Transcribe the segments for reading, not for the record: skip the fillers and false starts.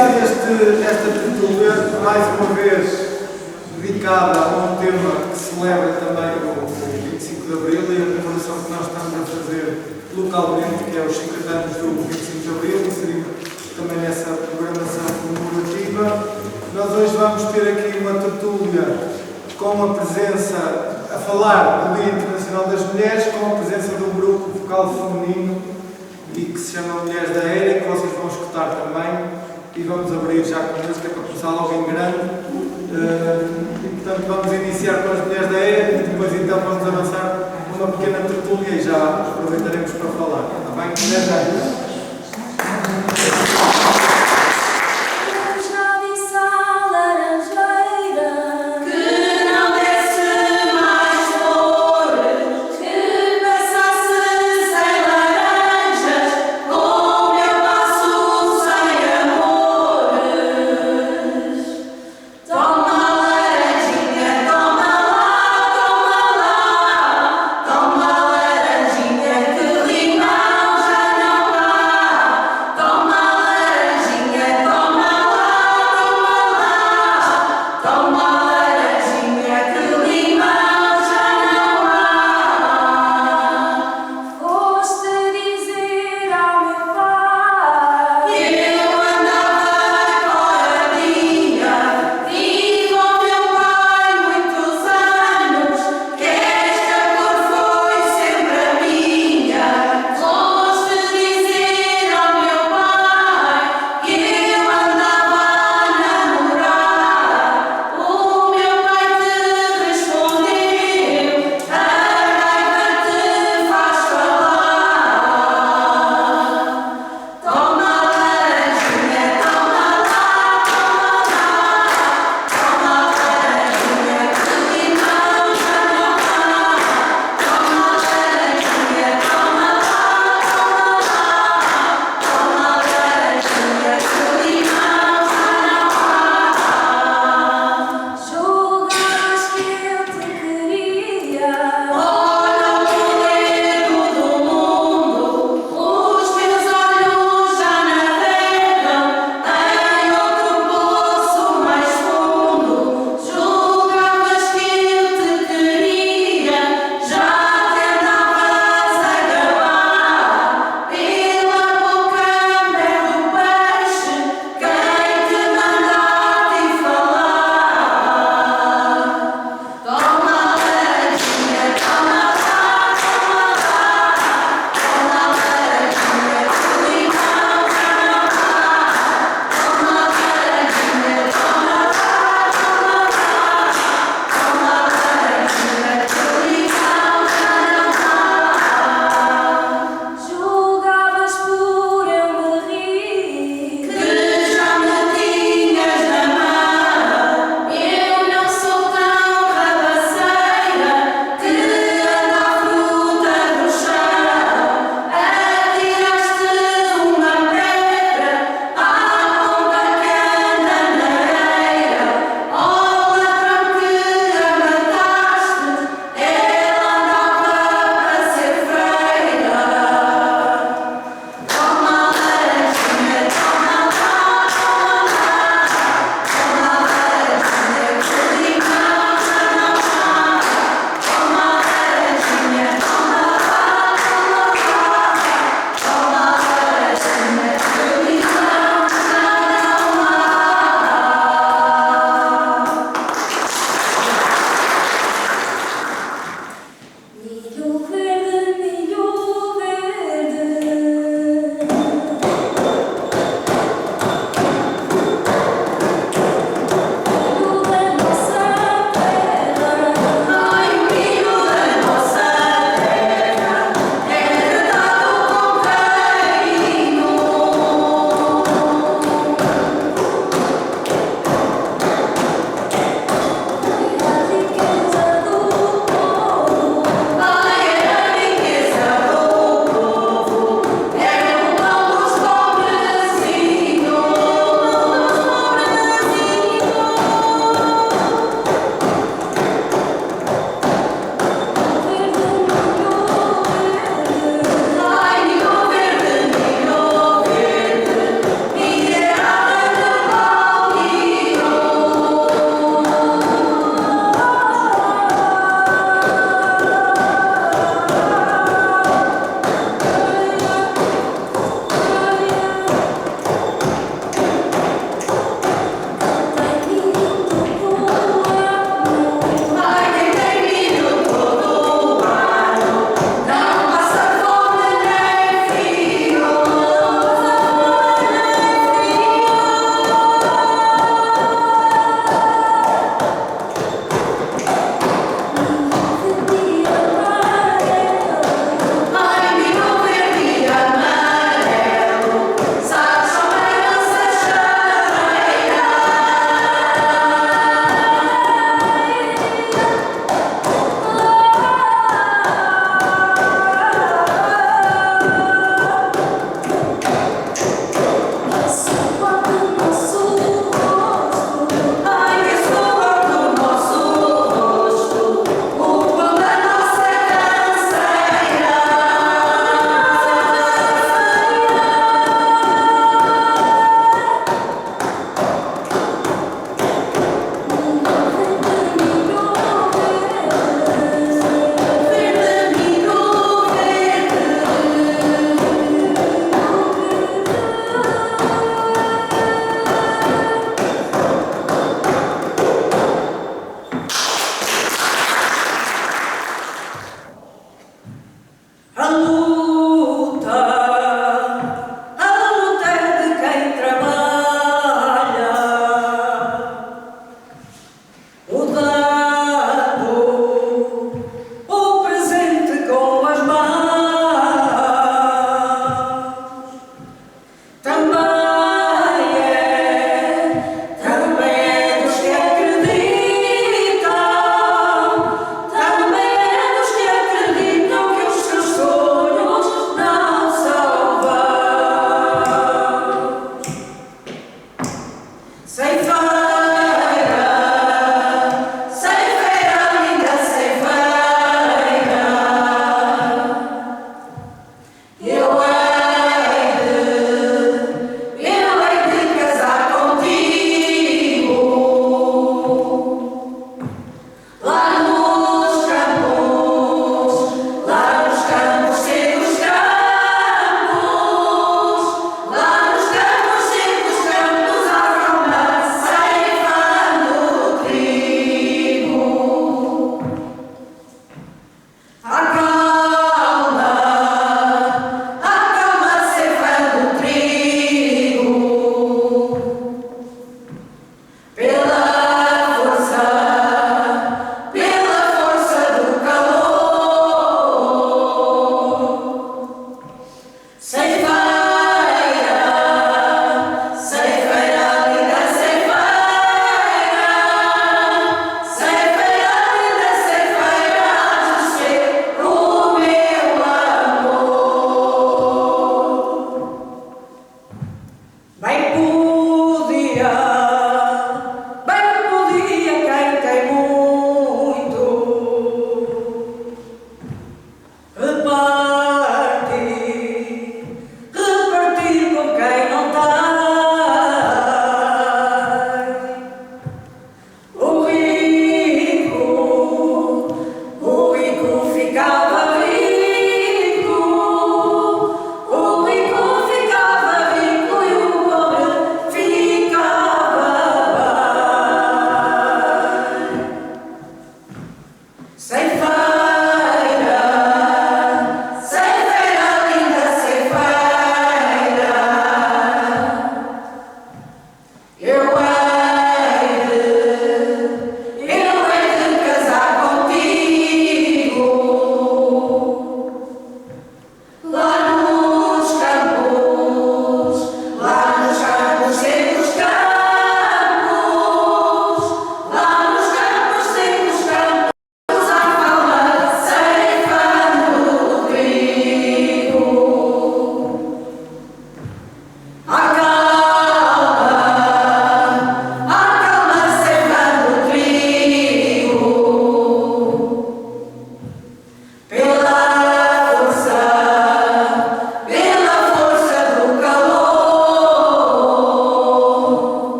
iniciar esta tertúlia, mais uma vez dedicada a um tema que celebra também o 25 de Abril e a comemoração que nós estamos a fazer localmente, que é os 50 anos do 25 de Abril, inserimos também nessa programação comemorativa. Nós hoje vamos ter aqui uma tertúlia com a presença, a falar do Dia Internacional das Mulheres, com a presença de um grupo vocal feminino e que se chama Mulheres da Era, que vocês vão escutar também, e vamos abrir já com música para começar logo em grande. E portanto vamos iniciar com as Mulheres da Era e depois então vamos avançar com uma pequena tertúlia e já aproveitaremos para falar. Está bem? Até já. Toma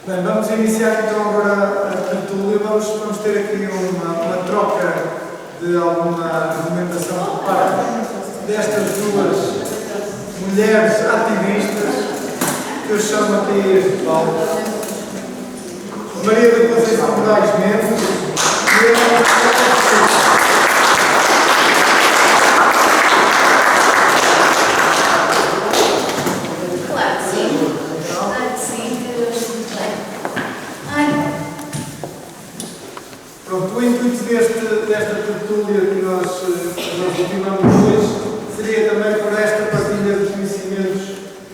Bem, vamos iniciar então agora a tertúlia. Vamos ter aqui uma troca de alguma argumentação por parte destas duas mulheres ativistas que eu chamo aqui a este palco. Maria da Conceição Moraes Mendes e Claro que sim. Claro que sim. Pronto, o intuito desta tertúlia que nós ultimamos hoje seria também por esta partilha de conhecimentos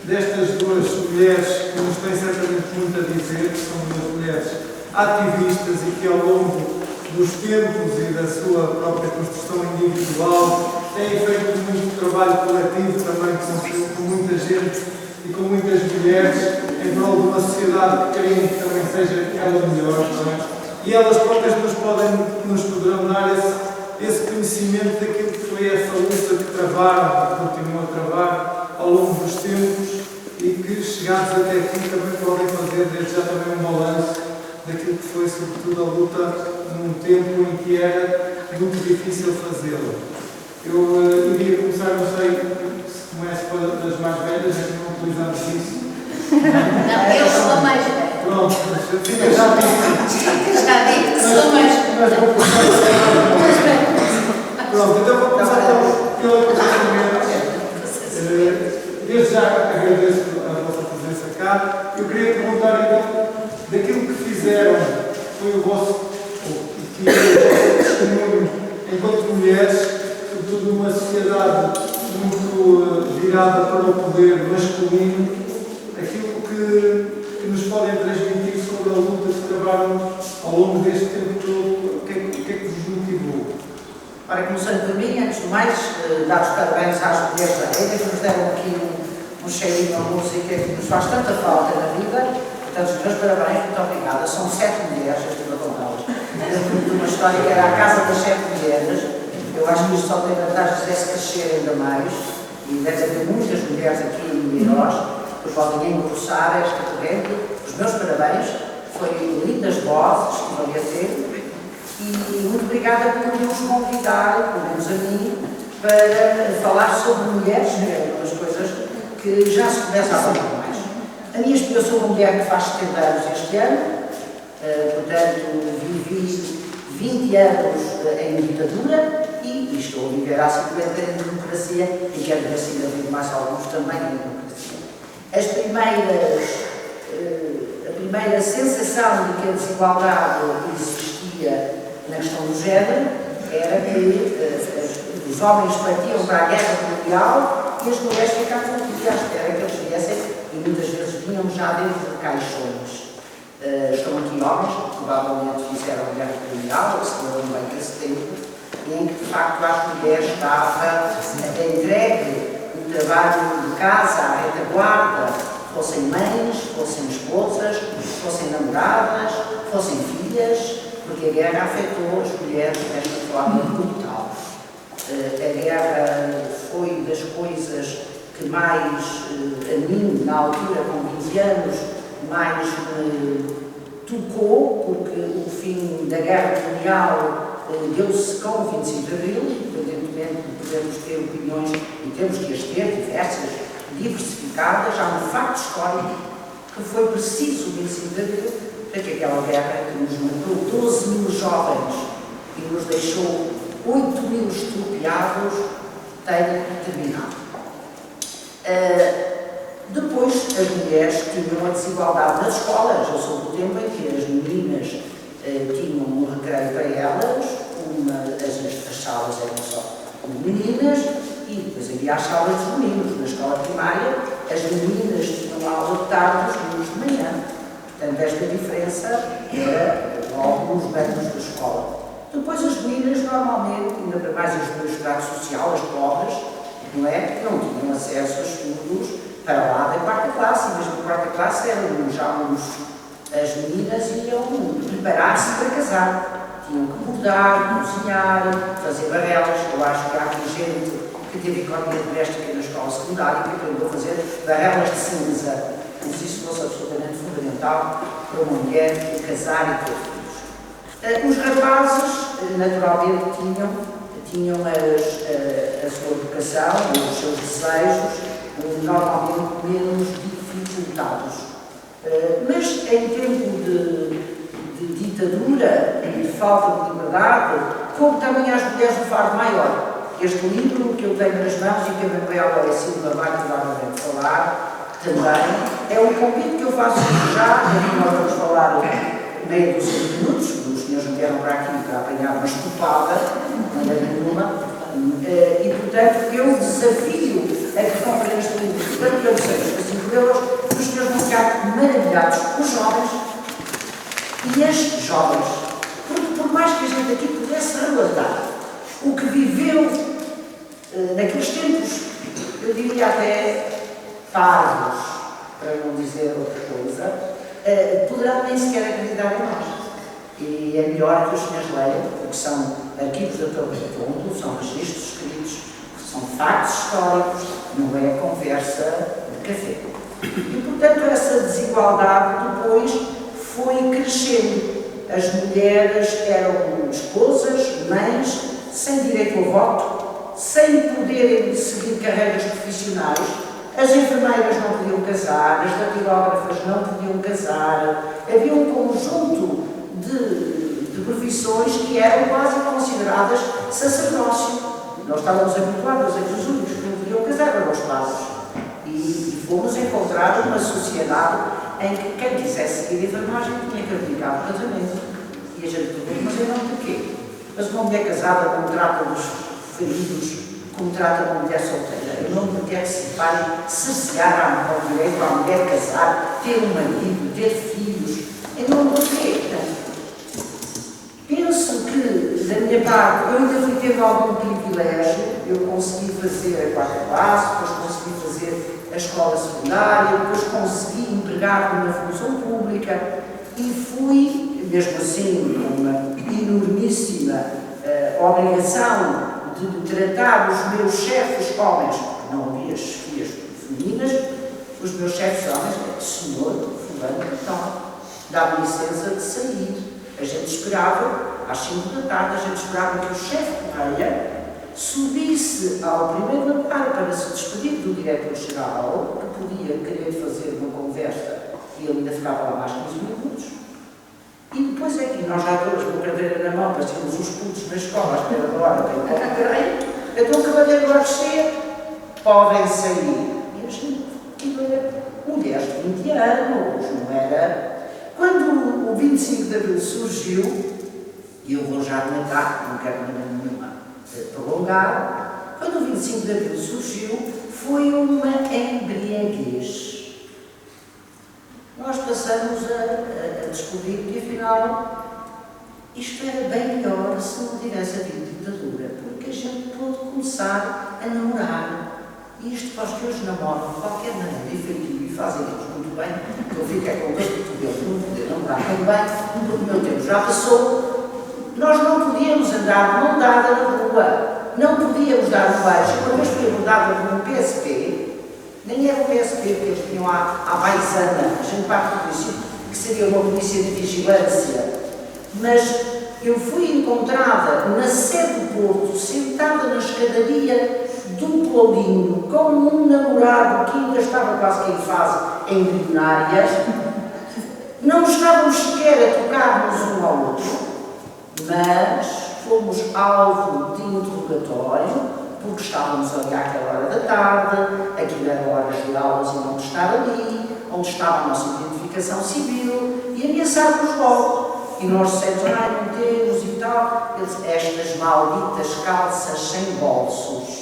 destas duas mulheres que nos têm certamente muito a dizer, que são duas mulheres ativistas e que ao longo dos tempos e da sua própria construção individual têm feito muito trabalho coletivo também com muita gente e com muitas mulheres em prol de uma sociedade que querem que também seja ela melhor, não é? E elas próprias nos poderão dar esse conhecimento daquilo que foi essa luta que travaram, que continuam a travar ao longo dos tempos e que, chegados até aqui, também podem fazer desde já também um balanço daquilo que foi, sobretudo, a luta num tempo em que era muito difícil fazê-la. Eu iria começar, não sei se começo das mais velhas, é que não utilizamos isso. Não, eu sou a mais velha. Pronto, fica já dito. Está dito que sou mais velha. Mas vou começar. Pronto, então vou começar pela Conceição. Desde já agradeço a vossa presença cá. Eu queria perguntar então, daquilo que fizeram, foi o vosso testemunho enquanto mulheres, sobretudo numa sociedade muito virada para o poder masculino, aquilo que nos podem transmitir sobre a luta que travaram ao longo deste tempo todo, o que é que vos motivou? Ora, começando por mim, antes de mais, dar os parabéns às mulheres da rede que nos deram aqui um cheirinho à música que nos faz tanta falta na vida. Portanto, os meus parabéns, muito obrigada. São 7 mulheres, eu estive a contá-las. De uma história que era a Casa das 7 Mulheres. Eu acho que isto só tem vantagens de se crescer ainda mais. E deve haver muitas mulheres aqui em Meiros que podem engrossar esta corrente. Os meus parabéns. Foi lindas vozes que vão ter. E muito obrigada por nos convidar, pelo menos a mim, para falar sobre mulheres, que é uma das coisas que já se começa a falar mais. A minha eu sou uma mulher que faz 70 anos este ano, portanto vivi 20 anos em ditadura e estou a viver há 50 em democracia e quero ver se ainda vivo mais alguns também em democracia. A primeira sensação de que a desigualdade existia na questão do género era que os homens partiam para a guerra mundial e as mulheres ficavam aqui à espera que eles viessem e muitas vezes vinham já desde caixões. Estão aqui homens que provavelmente fizeram a guerra mundial, ou se lembram bem desse tempo, em que de facto às mulheres estava entregue o trabalho de casa, a retaguarda, fossem mães, fossem esposas, fossem namoradas, fossem filhas, porque a guerra afetou as mulheres desta forma brutal. A guerra foi das coisas que mais, a mim, na altura, com 20 anos, mais me tocou, porque o fim da Guerra Mundial deu-se com o 25 de Abril, independentemente de podermos ter opiniões, e temos que as ter diversas, diversificadas, há um facto histórico que foi preciso o 25 de Abril para que aquela guerra que nos matou 12 mil jovens e nos deixou 8 mil estropiados tenha terminado. Depois, as mulheres tinham a desigualdade nas escolas. Eu sou do tempo em que as meninas tinham um recreio para elas, as salas eram só meninas e depois havia as salas dos meninos. Na escola primária, as meninas tinham aula de tarde, os meninos de manhã. Portanto, esta diferença era logo nos bancos da escola. Depois, as meninas, normalmente, ainda para mais as do estrato social, as pobres, não é? Não tinham acesso a estudos para lá da quarta classe, e mesmo na quarta classe as meninas iam preparar-se para casar. Tinham que bordar, cozinhar, fazer barrelas. Eu acho que há aqui gente que teve economia doméstica na escola secundária que aprendeu a fazer barrelas de cinza. Como se isso fosse absolutamente fundamental para uma mulher casar e ter filhos. Os rapazes, naturalmente, tinham a sua educação, os seus desejos, normalmente menos dificultados. Mas em tempo de ditadura, de falta de liberdade, como também às mulheres do fardo maior. Este livro que eu tenho nas mãos e que a Gabriela Silva vai provavelmente falar também, é um convite que eu faço já, e nós vamos falar meio dos 5 minutos, os senhores não vieram para aqui para apanhar uma estupada, não é nenhuma. E, portanto, eu desafio a que comprem este livro, portanto, eu sei, para 5 euros, os senhores vão ficar maravilhados, os jovens e as jovens. Porque, por mais que a gente aqui pudesse relatar o que viveu naqueles tempos, eu diria até parvos, para não dizer outra coisa, poderão nem sequer acreditar em nós. E é melhor que os senhores leiam, porque são arquivos de todo fundo, são registros escritos, são factos históricos, não é conversa de café. E, portanto, essa desigualdade depois foi crescendo. As mulheres eram esposas, mães, sem direito ao voto, sem poderem seguir carreiras profissionais. As enfermeiras não podiam casar, as datilógrafas não podiam casar. Havia um conjunto de profissões que eram quase consideradas sacerdócio. Nós estávamos habituados a que os únicos que não podiam casar eram os padres. E fomos encontrar uma sociedade em que quem quisesse seguir a enfermagem tinha que abdicar do casamento. E a gente pergunta, mas eu não porquê? Mas uma mulher casada como trata dos feridos, como trata uma mulher solteira. Eu não me quero cercear ao direito à mulher casar, ter um marido, ter filhos. Eu não porquê? Penso que, da minha parte, eu ainda fui tendo algum privilégio. Eu consegui fazer a quarta classe, depois consegui fazer a escola secundária, depois consegui empregado na função pública e fui, mesmo assim, com uma enormíssima obrigação de tratar os meus chefes homens, porque não havia chefias femininas, os meus chefes homens, senhor, fulano, então, dá-me licença de sair. A gente esperava, às 5 da tarde, a gente esperava que o chefe Correia subisse ao primeiro andar para se despedir do diretor-geral, que podia querer fazer uma conversa e ele ainda ficava lá mais 15 minutos. E depois é que nós já todos com a cadeira na mão, parecíamos os putos na escola, à espera da hora, tem pouco cadeira, então o cavaleiro Garcia, podem sair. E a gente, mulheres de 20 anos, não era? Quando o 25 de Abril surgiu, e eu vou já comentar, não quero de maneira nenhuma prolongar, quando o 25 de Abril surgiu, foi uma embriaguez. Nós passamos a descobrir que, afinal, isto era bem melhor se não tivesse havido ditadura, porque a gente pôde começar a namorar. E isto para os que hoje namoram de qualquer maneira efetiva e fazem eles muito bem, eu fiquei com dois portugueses, não poder namorar tão bem, porque o meu tempo já passou. Nós não podíamos andar de mão dada na rua, não podíamos dar um beijo. Uma vez fui abordada por um PSP, nem era o PSP que eles tinham à paisana, a gente parte do princípio que seria uma polícia de vigilância, mas eu fui encontrada na sede do Porto, sentada na escadaria do Claudinho, com um namorado que ainda estava quase que em fase embrionária. Não estávamos sequer a tocar-nos um ao outro, mas fomos alvo de interrogatório, porque estávamos ali àquela hora da tarde, aquilo era horas de aulas e não de estar ali, onde estava a nossa identificação civil, e ameaçámos logo. E nós dissemos, não temos e tal. Eles, estas malditas calças sem bolsos.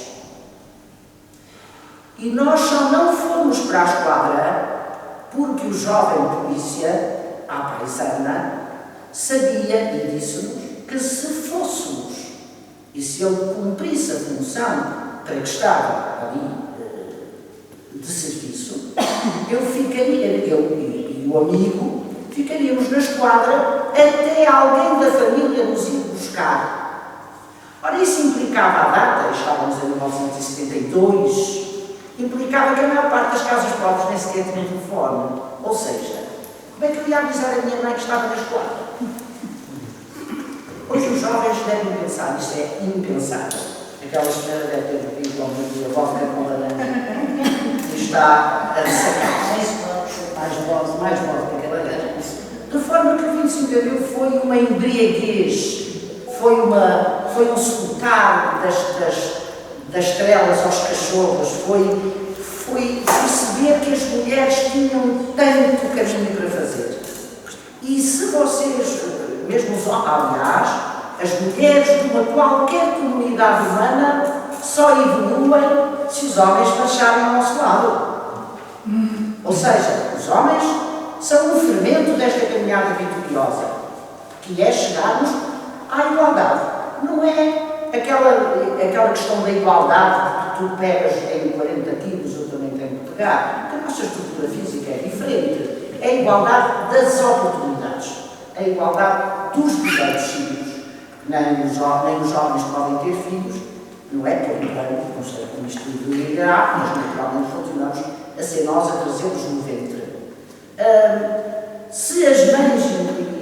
E nós só não fomos para a esquadra porque o jovem polícia, à paisana, sabia e disse-nos que se fôssemos e se ele cumprisse a função para que estava ali de serviço, eu ficaria, eu e o amigo, ficaríamos na esquadra até alguém da família nos ir buscar. Ora, isso implicava a data, estávamos em 1972, implicava que a maior parte das casas pobres nem sequer tinham telefone. Ou seja, como é que eu ia avisar a minha mãe que estava na esquadra? Hoje os jovens devem pensar, isto é impensável. Aquela senhora deve ter bebido uma vodka com laranja e está a sacar. Mais vodka que a laranja. De forma que o 25 de Abril foi uma embriaguez, foi um soltar das estrelas aos cachorros, foi perceber que as mulheres tinham tanto caminho para fazer. E se vocês, mesmo os homens, aliás, as mulheres de uma qualquer comunidade humana só evoluem se os homens marcharem ao nosso lado. Ou seja, os homens são o fermento desta caminhada vitoriosa, que é chegarmos à igualdade. Não é aquela questão da igualdade que tu pegas em 40 quilos, eu também tenho que pegar, porque a nossa estrutura física é diferente. É a igualdade das oportunidades, a igualdade dos direitos cívicos. Nem os jovens podem ter filhos, não é por enquanto, não sei como isto irá, mas naturalmente continuamos a ser nós a trazê-los no ventre. Se as mães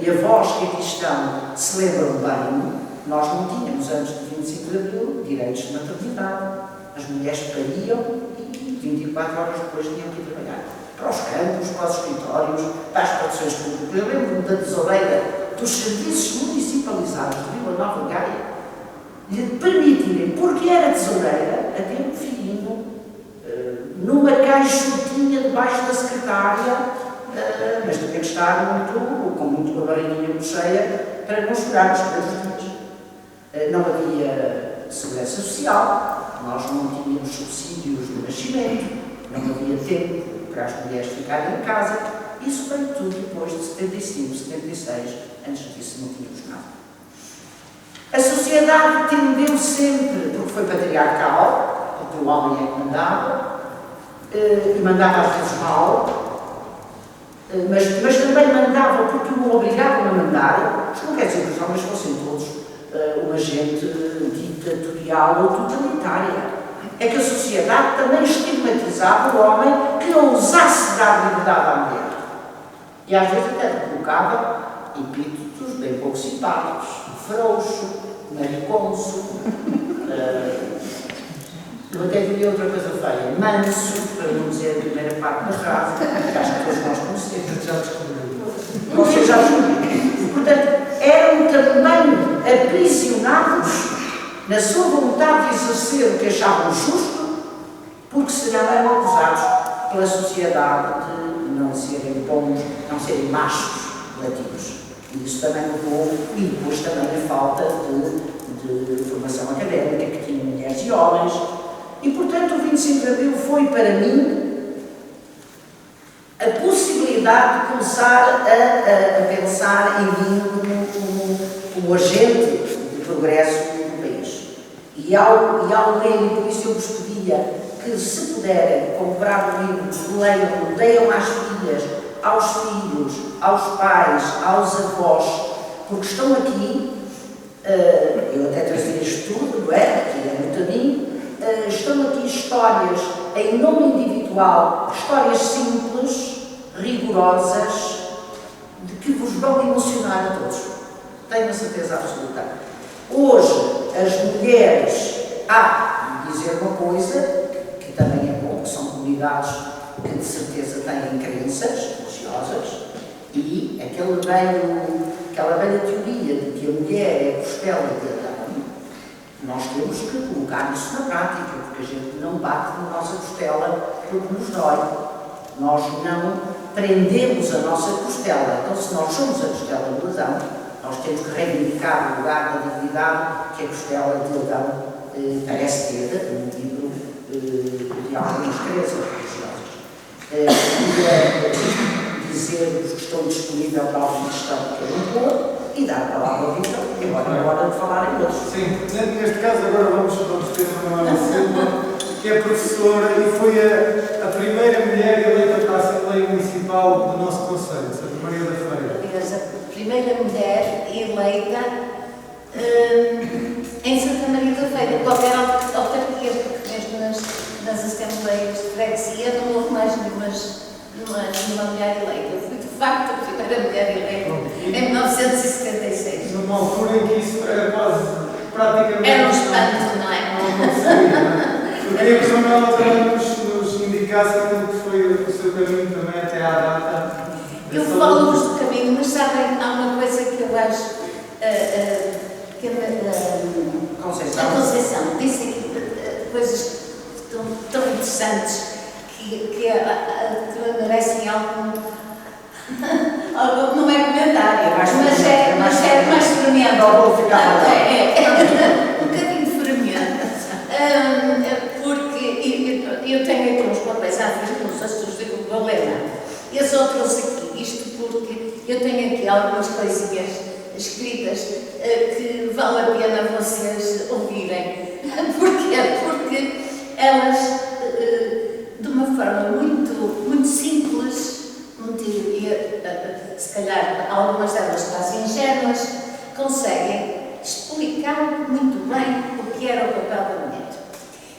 e avós que aqui estão se lembram bem, nós não tínhamos antes de 25 de Abril direitos de maternidade. As mulheres pariam e 24 horas depois tinham que ir trabalhar. Para os campos, para os escritórios, para as produções públicas. Eu lembro-me da tesoureira dos serviços municipalizados de Vila Nova de Gaia lhe permitirem, porque era tesoureira, a ter um filhinho numa caixotinha debaixo da secretária, mas tinha que estar com muito a barriguinha muito cheia para não chorarmos todos os dias. Não havia segurança social, nós não tínhamos subsídios de nascimento, não havia tempo para as mulheres ficarem em casa. Isso veio tudo depois de 75, 76, antes disso não tínhamos nada. A sociedade tendeu sempre, porque foi patriarcal, porque o homem é que mandava, e mandava às vezes mal, Mas também mandava, porque o obrigavam a mandar, isto não quer dizer que os homens fossem todos uma gente ditatorial ou totalitária. É que a sociedade também estigmatizava o homem que não ousasse dar liberdade à mulher. E às vezes até colocava epítetos bem pouco simpáticos: frouxo, mariconso, eu até diria outra coisa feia: manso, para não dizer a primeira parte da frase, que acho que todos nós conhecemos. Já descobriu. Vocês já descobriram. Portanto, eram também aprisionados na sua vontade de exercer o que achavam justo, porque senão eram acusados pela sociedade de não serem bons, não serem machos latinos. E isso também levou, e depois também a falta de formação académica que tinham mulheres e homens. E, portanto, o 25 de Abril foi, para mim, a possibilidade de começar a pensar em mim como agente de progresso do país. E ao ler, e por isso eu vos pedia que, se puderem comprar o livro, leiam às filhas, aos filhos, aos pais, aos avós, porque estão aqui, eu até trazia isto tudo, não é? Que é muito a mim. Estão aqui histórias em nome individual, histórias simples, rigorosas, de que vos vão emocionar a todos. Tenho a certeza absoluta. Hoje, as mulheres, dizer uma coisa, que também é bom, que são comunidades que de certeza têm crenças religiosas, e aquela velha teoria de que a mulher é a costela de Adão. Nós temos que colocar isso na prática, porque a gente não bate na nossa costela porque nos dói. Nós não prendemos a nossa costela. Então, se nós somos a costela de Adão, nós temos que reivindicar o lugar da dignidade que a costela de Adão parece ter no livro de algumas crenças religiosas. Queria dizer-vos que estou disponível para alguma questão que eu não vou, e dar a palavra ao Vitor, e agora é hora de falar em outros. Sim, neste caso agora vamos ter a Manuela Silva, que é professora e foi a primeira mulher eleita para a Assembleia Municipal do nosso Conselho, Santa Maria da Feira. Aliás, a primeira mulher eleita em Santa Maria da Feira, qualquer autarquia, porque mesmo nas assembleias de freguesia não houve mais nenhuma mulher eleita. Eu fui de facto a primeira mulher eleita em 1976. Numa altura em que isso era quase praticamente. Era um espanto, não é? Não acontecia, não é? Eu queria que a Manuela também nos indicasse aquilo que foi o seu caminho também até à data. Eu falo-vos do caminho, mas sabem, há uma coisa que eu acho que a Conceição disse aqui coisas tão interessantes que merecem algum não é comentário, mas é mais fermento. Um bocadinho fermento. Porque eu tenho aqui uns papéis à frente, não sei se os digo que vou ler. Eu só trouxe aqui isto porque eu tenho aqui algumas coisinhas escritas que vale a pena vocês ouvirem. Porquê? Porque elas, de uma forma muito simples, se calhar algumas delas quase ingênuas, conseguem explicar muito bem o que era o papel da mulher.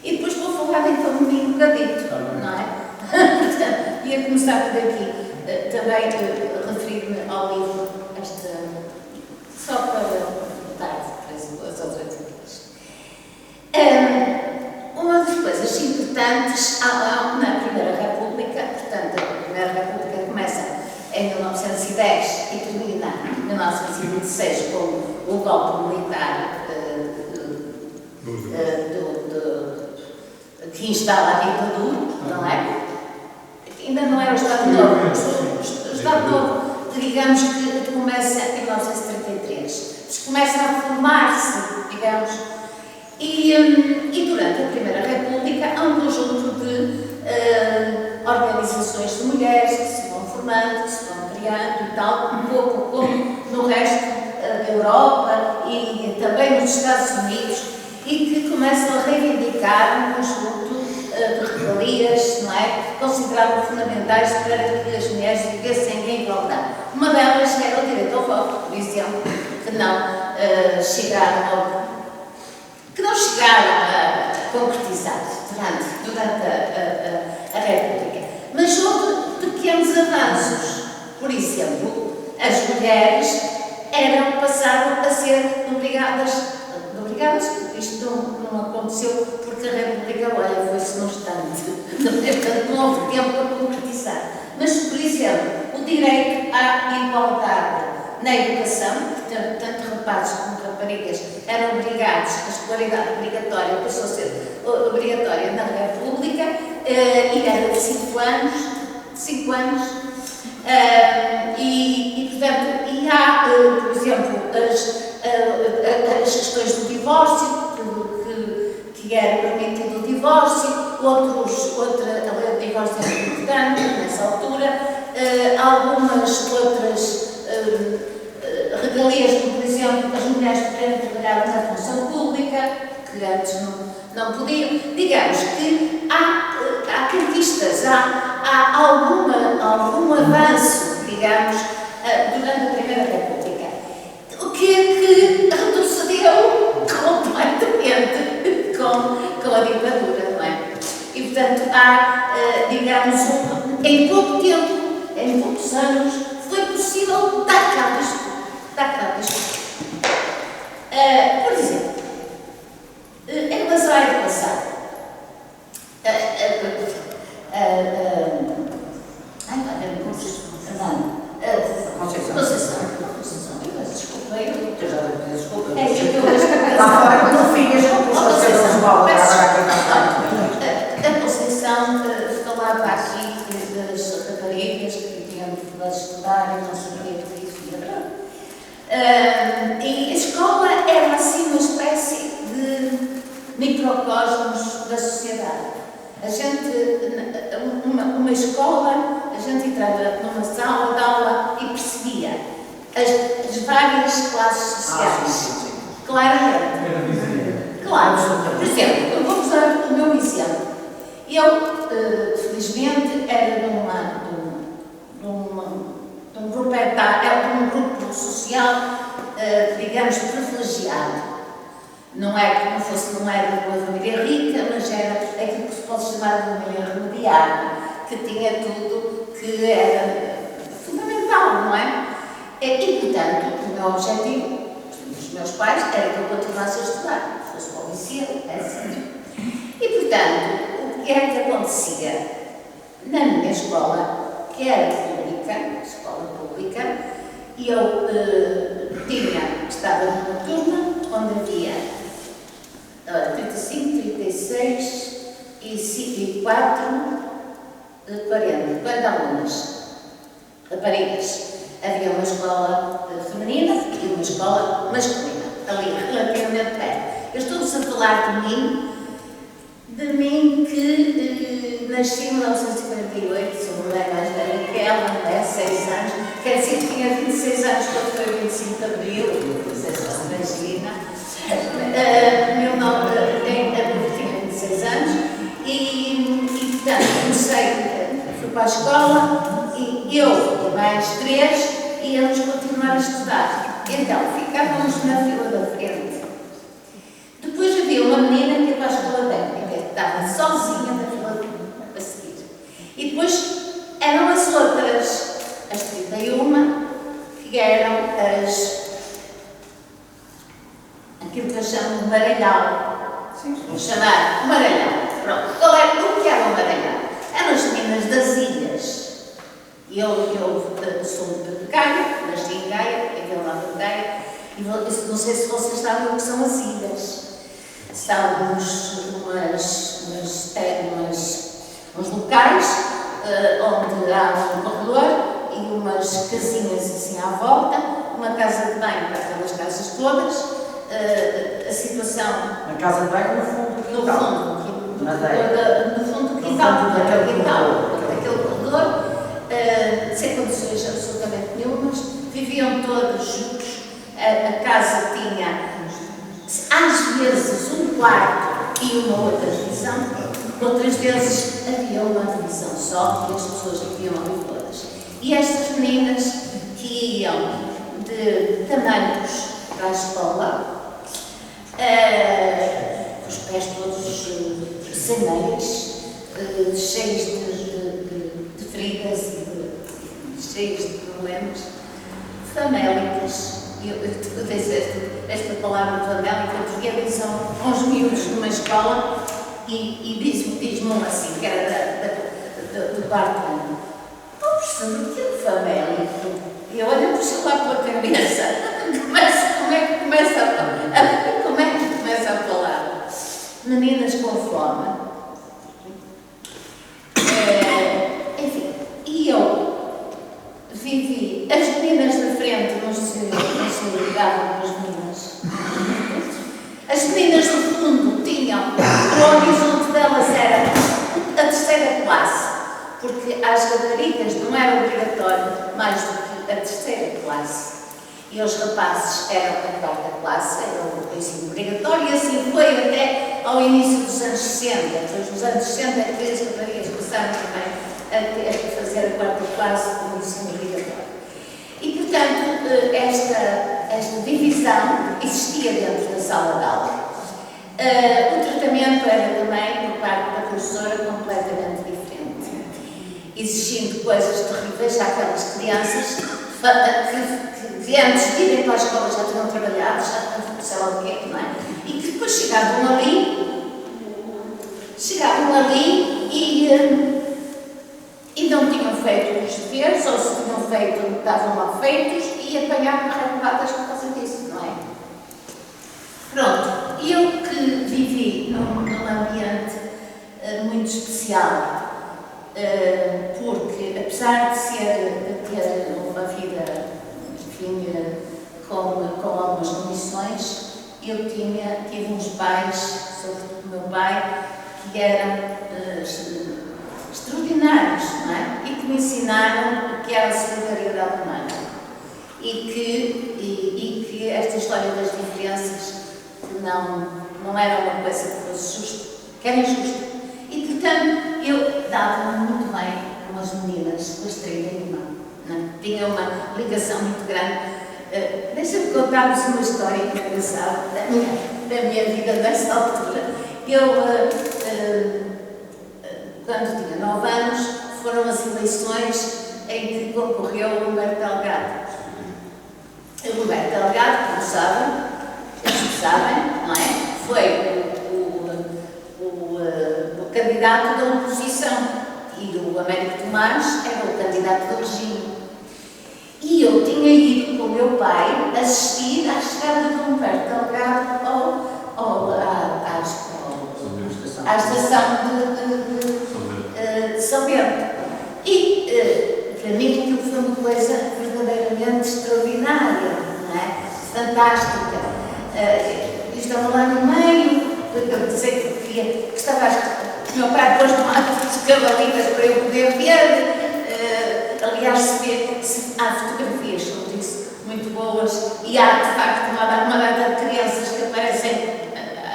E depois vou falar então de mim um bocadito, não é? Ia começar por aqui, também referir-me ao livro, só para dar as outras dicas. Uma das coisas importantes na Primeira República, portanto, a Primeira República começa em 1910 e termina em 1926 com o golpe militar que instala a ditadura, não é? Ainda não era o Estado Novo. O Estado Novo, digamos que começa em 1933. Começa a formar-se, digamos, e durante a Primeira República há um conjunto de organizações de mulheres que se vão formando, que se vão criando e tal, um pouco como no resto da Europa e também nos Estados Unidos, e que começam a reivindicar um conjunto de regalias, não é? Consideradas fundamentais para que as mulheres vivessem desigualdade. Uma delas era o direito ao voto, por exemplo, que não chegaram a concretizar durante a República. Mas houve pequenos avanços. Por exemplo, as mulheres passaram a ser obrigadas, isto não aconteceu porque a República, olha, foi-se num instante, portanto não houve tempo para concretizar. Mas, por exemplo, o direito à igualdade na educação, portanto, tanto rapazes como raparigas eram obrigados, a escolaridade obrigatória passou a ser obrigatória na República, e era de 5 anos, portanto, há, por exemplo, as questões do divórcio, que era permitido o divórcio, a lei do divórcio era importante nessa altura, algumas outras regalias, como por exemplo, as mulheres poderem trabalhar na função pública, que antes não podiam. Digamos que há conquistas, há algum avanço, digamos, durante a Primeira República, o que retrocedeu completamente com a ditadura, não é? E, portanto, há, digamos, em pouco tempo, em poucos anos, foi possível dar cabo disto. Por exemplo, em relação à educação, Conceição, desculpa, desculpa. Lá fora, quando filhas, não puxam as coisas de bola, A Conceição falava aqui das raparigas que tinham dificuldade de estudar e não sabiam o que isso ia. E a escola era assim uma espécie de microcosmos da sociedade. A gente, uma escola, a gente entrava numa sala de aula e percebia as várias classes sociais. Claramente. Claro. Por exemplo, eu vou usar o meu exemplo. Eu, felizmente, era de um grupo etário, de um grupo social, digamos, privilegiado. Não é que não era de uma família rica, mas era aquilo que se pode chamar de uma família remediada, que tinha tudo que era fundamental, não é? E, portanto, o meu objetivo, dos meus pais, era que eu continuasse a estudar, fosse para o liceu, etc. E, portanto, o que é que acontecia? Na minha escola, que era escola pública, e eu estava numa turma onde havia 35, 36 e 4, 40 alunas, raparigas. Havia uma escola feminina e uma escola masculina, ali relativamente perto. Eu estou-vos a falar de mim que nasci em 1948, sou mulher mais velha que ela, não é? 6 anos, quer dizer que tinha 26 anos quando foi o 25 de Abril, vocês não imaginam. Meu nome tinha 26 anos e portanto, fui para a escola e eu e mais 3 íamos continuar a estudar. Então, ficávamos na fila da frente. Depois havia uma menina que ia para a escola técnica, que estava sozinha na fila a seguir. E depois eram as outras, as 31, que eram aquilo que eu chamo de maralhau. Vou chamar maralhau. Pronto. O que era o maralhau? Eram as meninas das ilhas. Eu sou de Gaia, nasci em Gaia, aquele lá de Gaia, e não sei se vocês sabem o que são as ilhas. São uns locais onde há um corredor e umas casinhas assim à volta, uma casa de banho para aquelas casas todas. A situação... Na casa de banho, no fundo do quintal. No fundo do quintal, daquele corredor, sem condições absolutamente nenhumas, viviam todos juntos, a casa tinha, às vezes, um quarto e uma outra divisão, outras vezes havia uma divisão só e as pessoas viviam ali todas. E estas meninas que iam de tamancos para a escola, com os pés todos saneiros, cheios de feridas e cheios de problemas, famélicas. Eu utilizo esta palavra famélica porque é visão com os miúdos numa escola e diz-me um assim, que era do quarto ano. Oh, professor, o que é famélico? E eu olho para o lá pela cabeça, como é que começa a falar? Meninas com fome. Enfim, e eu vivi, as meninas da frente não se ligavam com as meninas. As meninas do fundo tinham, o horizonte delas era a terceira classe, porque às raparigas não era obrigatório mais do que a terceira classe. E os rapazes eram a quarta classe, era o ensino obrigatório, e assim foi até ao início dos anos 60. Depois, nos anos 60, é que as raparigas começaram também a fazer a quarta classe como ensino obrigatório. E, portanto, esta divisão existia dentro da sala de aula. O tratamento era também, por parte da professora, completamente diferente, exigindo coisas terríveis àquelas crianças que antes de irem para a escola já tinham trabalhado, já tinham sei lá o quê, não é? E que depois chegavam e não tinham feito os deveres, ou se tinham feito, estavam mal feitos, e apanhavam reprovadas por causa disso, não é? Pronto, eu que vivi num ambiente muito especial, porque apesar de ter uma vida, enfim, com algumas condições, eu tive uns pais, sobretudo o meu pai, que eram extraordinários, não é? E que me ensinaram o que era a solidariedade humana. E que esta história das diferenças não era uma coisa que fosse justa, que era injusta. E, portanto, eu dava-me muito bem com as meninas, com as três irmãs. Tinha uma ligação muito grande. Deixa-me contar-vos uma história engraçada da minha vida nessa altura. Quando tinha 9 anos, foram as eleições em que concorreu o Roberto Delgado. O Roberto Delgado, como sabem, não é? Foi o candidato da oposição e o Américo Tomás era o candidato do regime. E eu tinha ido com o meu pai assistir à chegada do Roberto Delgado à estação de São Bento. E para mim aquilo foi uma coisa verdadeiramente extraordinária, não é? Fantástica. Eu estava lá no meio, eu dizia que estava o meu pai pôs umas cavalitas para eu poder ver. Aliás, há fotografias, como disse, muito boas, e há de facto uma data de crianças que aparecem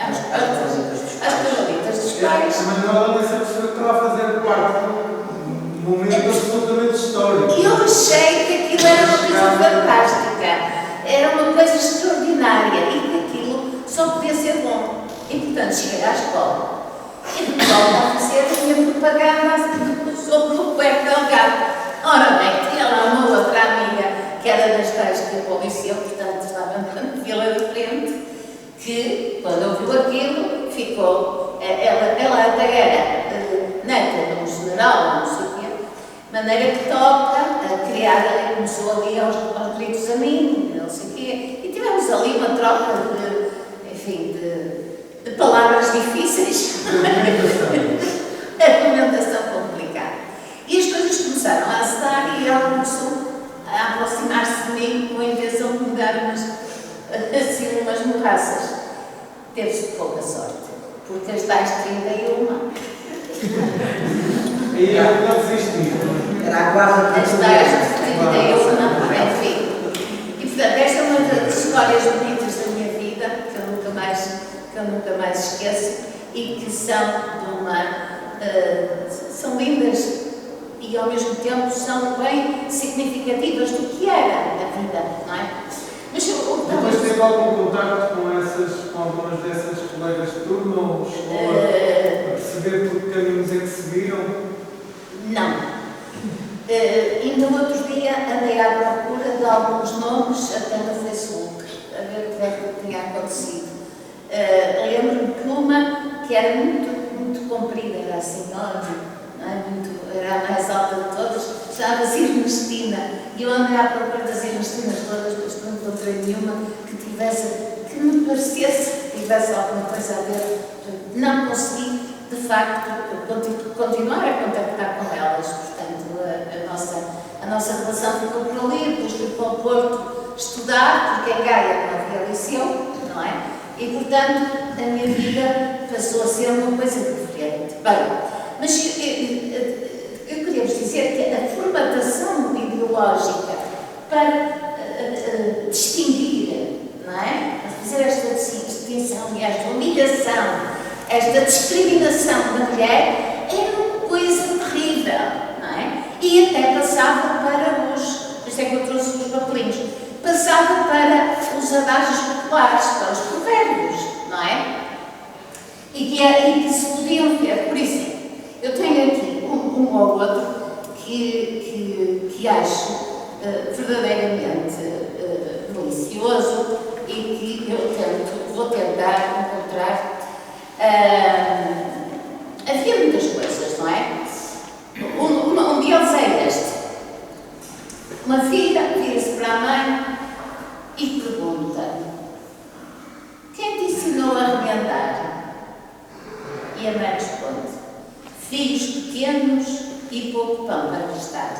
às cavalitas dos pais. Mas não é essa pessoa que estava a fazer parte de um momento absolutamente histórico. E eu achei que aquilo era uma coisa fantástica, era uma coisa extraordinária e que aquilo só podia ser bom. E portanto cheguei à escola e volto a fazer a minha propaganda sobre o Roberto Delgado. Ora bem, tinha lá uma outra amiga que era das tais que conheceu, portanto estava na fila de frente, que quando ouviu aquilo ficou, ela até era neta de um general, não sei o quê, de maneira que toca a criada começou ali aos gritos a mim, não sei o quê, e tivemos ali uma troca de palavras difíceis, argumentação complicada. E as coisas começaram a acelerar e ela começou a aproximar-se de mim com a intenção de me dar umas morraças. Teve-se pouca sorte, porque as tais 31. E eu não desisti. Era a guarda As tais 31, enfim. E portanto, esta é uma das histórias bonitas da minha vida, que eu nunca mais esqueço, e que são são lindas. E e ao mesmo tempo são bem significativas do que era a vida, não é? Mas Depois teve algum contacto com algumas dessas colegas de turma ou chegou a perceber por que caminhos é que seguiram? Não. Ainda no outro dia andei à procura de alguns nomes até no Facebook, a ver o que é que tinha acontecido. Lembro-me que uma que era muito comprida, era assim enorme, não é? Era a mais alta de todas, chamava-se Ernestina. E eu andei à procura das Ernestinas todas, mas não encontrei nenhuma que me parecesse que tivesse alguma coisa a ver. Não consegui, de facto, continuar a contactar com elas. Portanto, a nossa relação ficou por ali, depois fui para o Porto estudar, porque em Gaia não havia liceu, não é? E, portanto, a minha vida passou a ser uma coisa diferente. Bem, mas eu queria vos dizer que a formatação ideológica para distinguir, não é? Fazer esta distinção e esta humilhação, esta discriminação da mulher era uma coisa terrível, não é? E até passava para por isso é que eu trouxe os papelinhos, passava para os adágios populares, para os provérbios, não é? E que se podiam ver. Por isso, eu tenho aqui um ou outro que acho verdadeiramente delicioso e que eu vou tentar encontrar. Havia muitas coisas, não é? Um deles é este. Uma filha vira-se para a mãe e pergunta: quem te ensinou a remendar? E a mãe responde: filhos pequenos e pouco pão para gastar.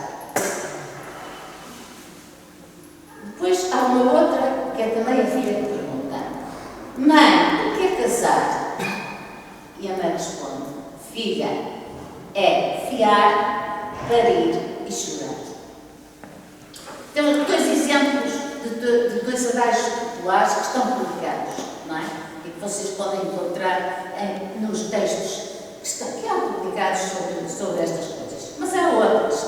Depois há uma outra, que é também a filha que pergunta: mãe, o que é casar? E a mãe responde: filha, é fiar, parir e chorar. Temos dois exemplos de dois adágios populares que estão publicados, não é? E que vocês podem encontrar nos textos que há publicados sobre estas coisas. Mas há outras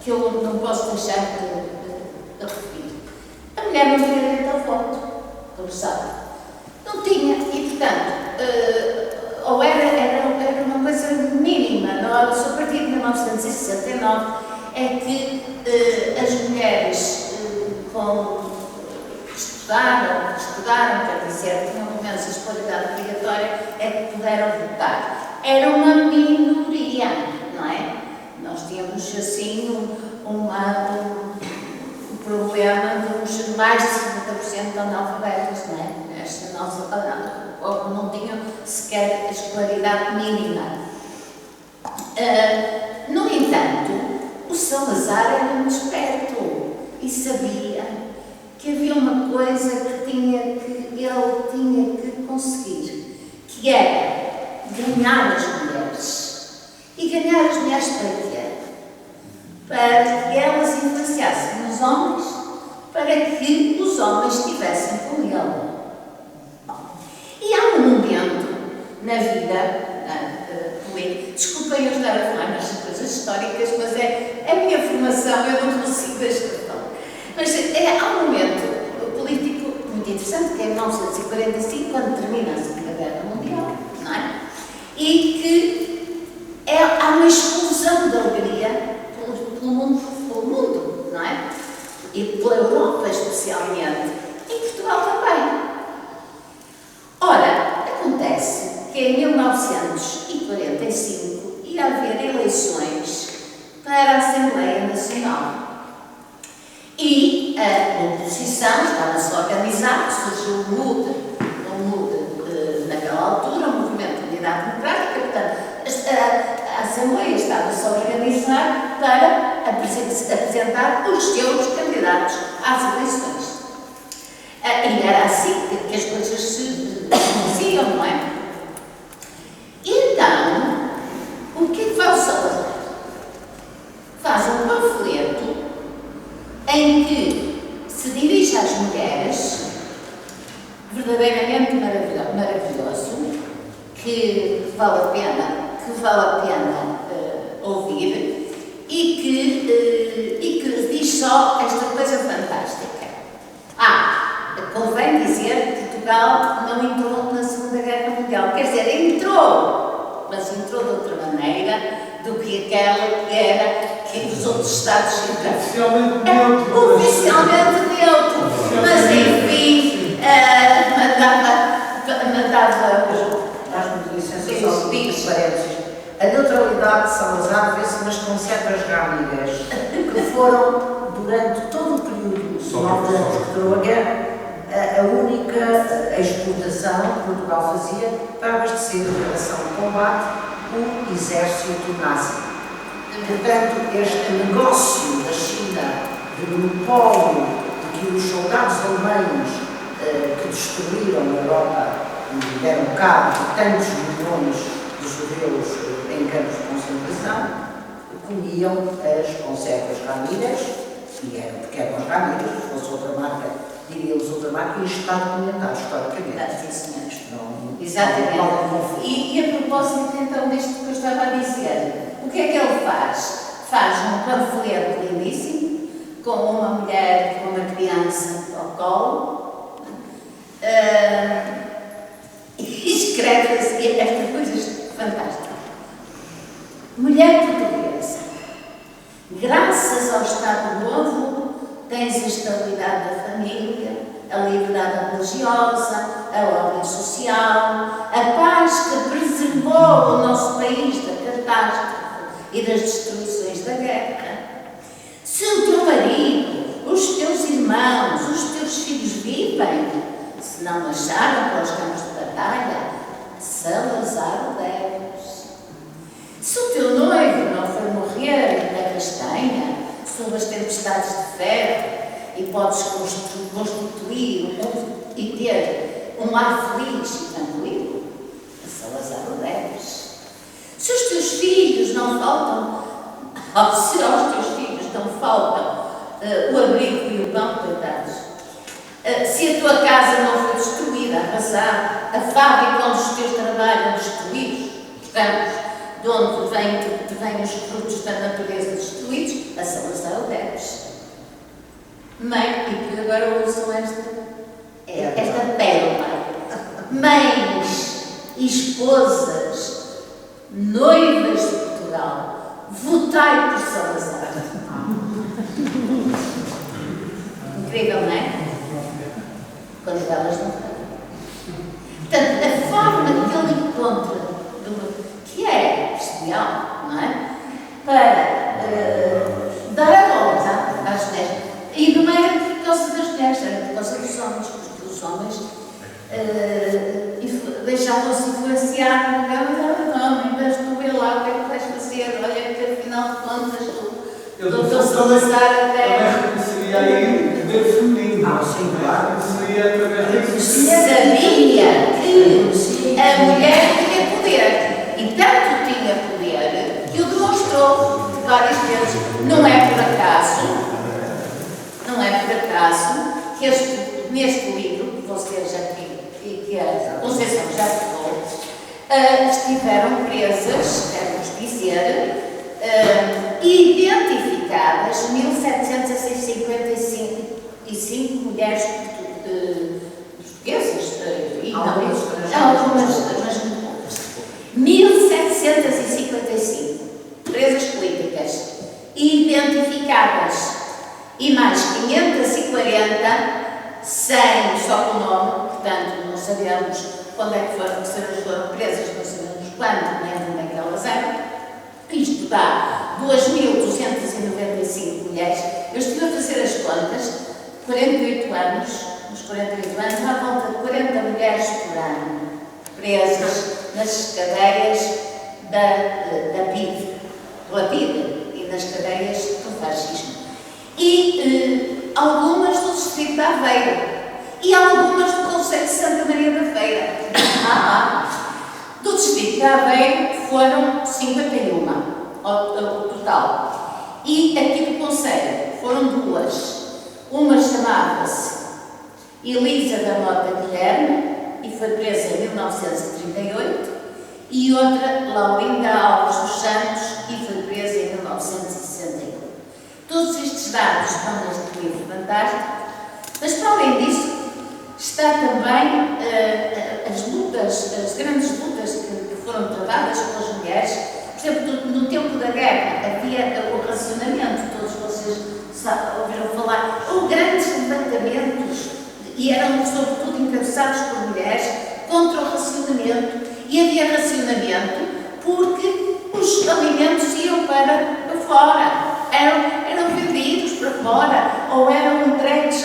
que eu não posso deixar de referir. A mulher não tinha direito ao voto, como sabe. Não tinha, e portanto, ou era uma coisa mínima. Só a partir de 1969 é que as mulheres que estudaram, quer dizer, tinham pelo menos a escolaridade obrigatória, é que puderam votar. Era uma minoria, não é? Nós tínhamos assim um problema de uns mais de 50% de analfabetos, não é? Esta nossa ou não tinham sequer a escolaridade mínima. No entanto, o Salazar era muito esperto e sabia que havia uma coisa que ele tinha que conseguir, que era ganhar as mulheres. E ganhar as mulheres para quê? Para que elas influenciassem os homens, para que os homens estivessem com ele. E há um momento na vida política, desculpem eu estar a falar nestas coisas históricas, mas é a minha formação, eu não consigo deixar de falar. Mas há um momento político muito interessante, que é em 1945, quando termina a Segunda Guerra Mundial, não é? E que há uma explosão de alegria pelo mundo, não é? E pela Europa especialmente, e Portugal também. Ora, acontece que em 1945 ia haver eleições para a Assembleia Nacional. E a oposição estava-se a organizar, surgiu o MUD naquela altura, o Movimento de Unidade Democrática, portanto, a Assembleia estava-se a organizar para apresentar os seus candidatos às eleições. E era assim que as coisas se faziam, não é? E então, o que é que faz o Salazar? Faz um panfleto em que se dirige às mulheres, verdadeiramente maravilhoso, que vale a pena ouvir, e que diz só esta coisa fantástica. Convém dizer que Portugal não entrou na Segunda Guerra Mundial. Quer dizer, entrou, mas entrou de outra maneira do que aquela que era que os outros Estados entraram. Oficialmente neutro. Mas enfim, mandava Dás-me licença só um parênteses. A neutralidade de Salazar vê-se nas conservas rámidas, que foram, durante todo o período de 9 anos que durou a guerra, a única exportação que Portugal fazia para abastecer a operação de combate o exército nazi. Portanto, este negócio da China de monopólio de que os soldados alemães que destruíram a Europa e deram cabo de tantos milhões de judeus em campos de concentração, comiam as conservas ramírez, porque eram as ramírez, se fosse outra marca, diríamos outra marca, e está documentado historicamente. Sim, senhores. Exatamente. E a propósito então disto que eu estava a dizer, o que é que ele faz? Faz um panfleto lindíssimo, com uma mulher com uma criança ao colo, e escreve assim estas coisas fantásticas. Mulher portuguesa, graças ao Estado Novo, tens a estabilidade da família, a liberdade religiosa, a ordem social, a paz que preservou o nosso país da catástrofe e das destruições da guerra. Se o teu marido, os teus irmãos, os teus filhos vivem, se não marcharam para os campos de batalha, Salazar o deves. Se o teu noivo não foi morrer na castanha, sob as tempestades de ferro, e podes constituir e ter um lar feliz e tranquilo, a Salazar o deves. Se os teus filhos não faltam, se aos teus filhos não faltam o abrigo e o pão, coitados, se a tua casa não foi destruída, arrasada, a fábrica onde os teus trabalham destruídos, os campos de onde vêm os frutos da natureza destruídos, a Salazar o deves. Mãe, e que agora usam esta pérola. Mães, esposas, noivas de Portugal, votai por Salazar. Incrível, não é? Quando elas não falam. Portanto, a forma que ele encontra, que é bestial, não é? Para dar a volta às mulheres. E não era por causa das mulheres, era por causa dos homens, porque os homens deixavam-se influenciar, não, mas tu vê lá o que é que vais fazer, olha que afinal de contas o doutor Salazar até reconheceria aí o poder feminino. Sim, claro. Seria através disso. sabia que a mulher tinha poder, e tanto tinha poder que o demonstrou várias vezes. Não é por acaso que neste livro, que vocês aqui e que a Conceição já falou, estiveram presas, quero-vos dizer, identificadas 1.755 mulheres portuguesas, e algumas, mas muito poucas. 1.755 presas políticas identificadas. E mais 540 sem só o nome, portanto não sabemos quando é que foram, se elas foram presas, não sabemos quando, nem onde é que elas eram. Isto dá 2.295 mulheres. Eu estive a fazer as contas, 48 anos, nos 48 anos, à volta de 40 mulheres por ano presas nas cadeias da PIDE, pela PIDE e nas cadeias do fascismo. E algumas do distrito de Aveiro e algumas do concelho de Santa Maria da Feira. Do distrito de Aveiro foram 51 ao total. E aqui do concelho foram duas. Uma chamava-se Elisa da Mota Guilherme e foi presa em 1938, e outra Laurinda Alves dos Santos e foi presa em 1969. Todos estes dados estão neste livro fantástico, mas para além disso, está também as grandes lutas que foram travadas pelas mulheres. Por exemplo, no tempo da guerra havia o racionamento, todos vocês ouviram falar, houve grandes levantamentos e eram sobretudo encabeçados por mulheres contra o racionamento, e havia racionamento porque os alimentos iam para fora, eram vendidos para fora ou eram entregues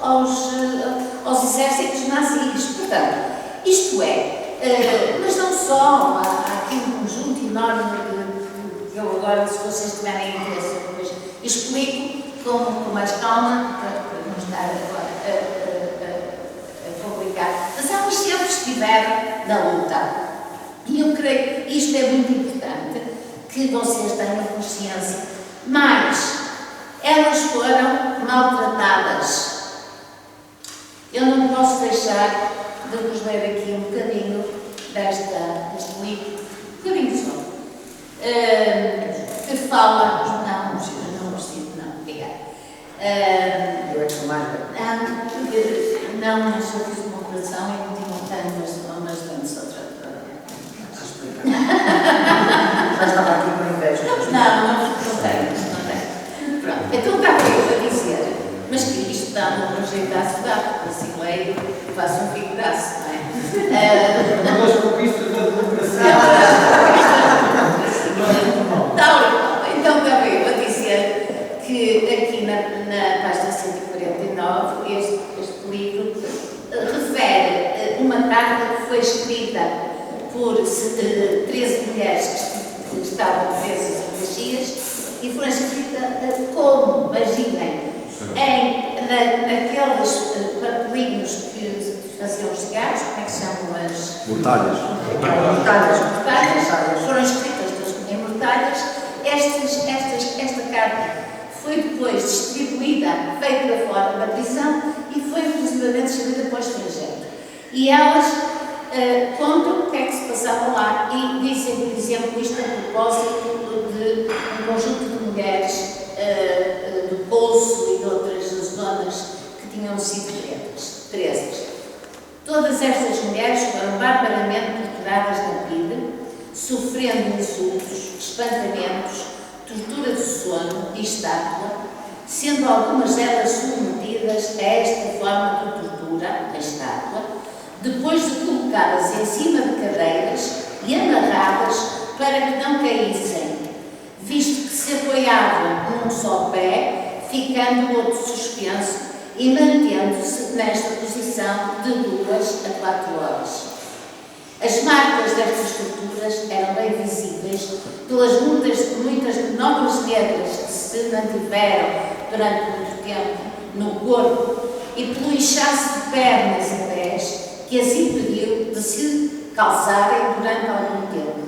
aos exércitos nazis. Portanto, isto é, mas não só, há aqui um conjunto enorme que eu agora, se vocês tiverem interesse, depois explico com mais calma, para não estar agora a complicar. Mas elas sempre estiveram na luta. E eu creio que isto é muito importante, que vocês tenham consciência. Mas elas foram maltratadas. Eu não posso deixar de vos ler aqui um bocadinho deste livro, um bocadinho só, que fala. Não preciso, não, obrigada. Eu é que sou mais velha. Não, mas eu fiz uma operação e continuo tendo umas doenças outra. Já estava aqui com inveja. Não tenho. Pronto, então está para dizer, mas que isto dá um rejeitaço, dá, porque assim leio, faço um figuraço, não é? Uma das conquistas da democracia. Então está bem, vou dizer que aqui na página 149, este livro refere uma carta que foi escrita por 13 mulheres que estavam presas em Caxias e foram escritas como, imaginem, naqueles papelinhos que faziam os cigarros, como é que se chamam as... Mortalhas. Mortalhas, foram escritas em mortalhas. Esta carta foi depois distribuída, feita fora da prisão e foi inclusivamente distribuída para o estrangeiro. E elas contam o que é que se passava lá e dizem, por exemplo, isto a propósito de um conjunto de mulheres do Poço e de outras zonas que tinham sido presas. Todas estas mulheres foram barbaramente torturadas na vida, sofrendo insultos, espantamentos, tortura de sono e estátua, sendo algumas delas submetidas a esta forma de tortura, a estátua, depois de colocadas em cima de cadeiras e amarradas para que não caíssem, visto que se apoiavam num só pé, ficando o outro suspenso e mantendo-se nesta posição de 2 a 4 horas. As marcas destas torturas eram bem visíveis pelas muitas nobres negras que se mantiveram durante muito tempo no corpo e pelo inchaço de pernas e pés que as impediu de se calçarem durante algum tempo.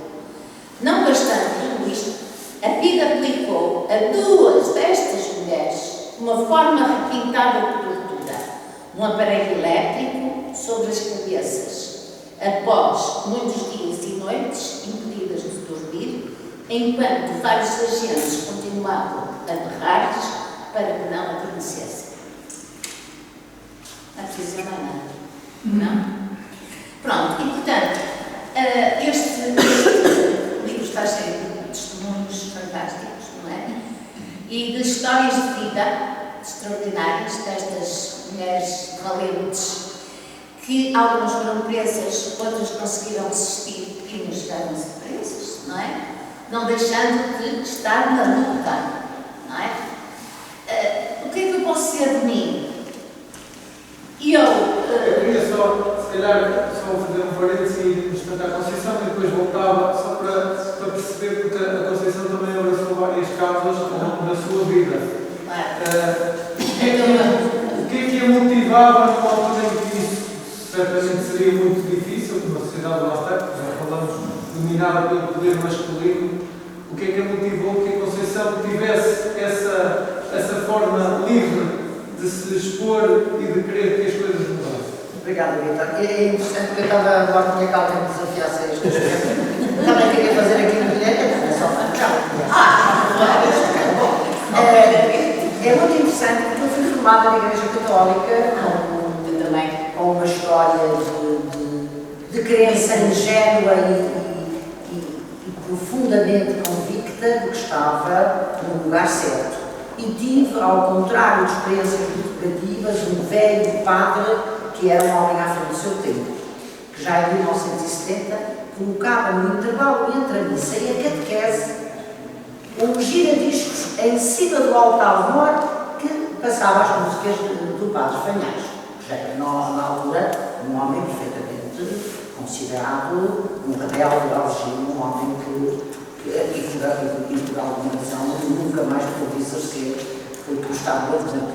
Não bastando tudo isto, a PIDE aplicou a 2 destas mulheres uma forma requintada de tortura, um aparelho elétrico sobre as cabeças, após muitos dias e noites impedidas de dormir, enquanto vários agentes continuavam a berrar-lhes para que não adormecessem. Não precisa mais nada. Não? Pronto, e portanto, este livro está cheio de testemunhos fantásticos, não é? E de histórias de vida extraordinárias destas mulheres valentes, que algumas foram presas, outras conseguiram resistir e não chegaram a ser presas, não é? Não deixando de estar na luta, não é? O que é que eu posso ser de mim? Eu queria só, se calhar, fazer um parênteses e irmos tentar a Conceição e depois voltava só para perceber, porque a Conceição também abraçou várias causas ao longo da sua vida. O que a motivava numa altura em que isso certamente seria muito difícil, numa sociedade lá está, já falamos, dominada pelo poder masculino, o que a motivou que a Conceição tivesse essa forma livre de se expor e de querer que as coisas mudassem? Obrigada, Vitor. É interessante porque eu estava agora com a minha calma que me desafiasse a estas coisas. Também queria fazer aqui no bilhete, não é só para cá. muito interessante porque eu fui formada na Igreja Católica também. com uma história de crença ingênua e profundamente convicta de que estava no lugar certo. E tive, ao contrário de experiências muito negativas, um velho padre que era um homem à frente do seu tempo, que já em 1970 colocava no intervalo entre a missa e a catequese um giradiscos em cima do altar-mor que passava as músicas do padre Fanhais, que já era na altura um homem perfeitamente considerado um rebelde ao regime, um homem que por alguma razão nunca mais pôde exercer porque estava na política.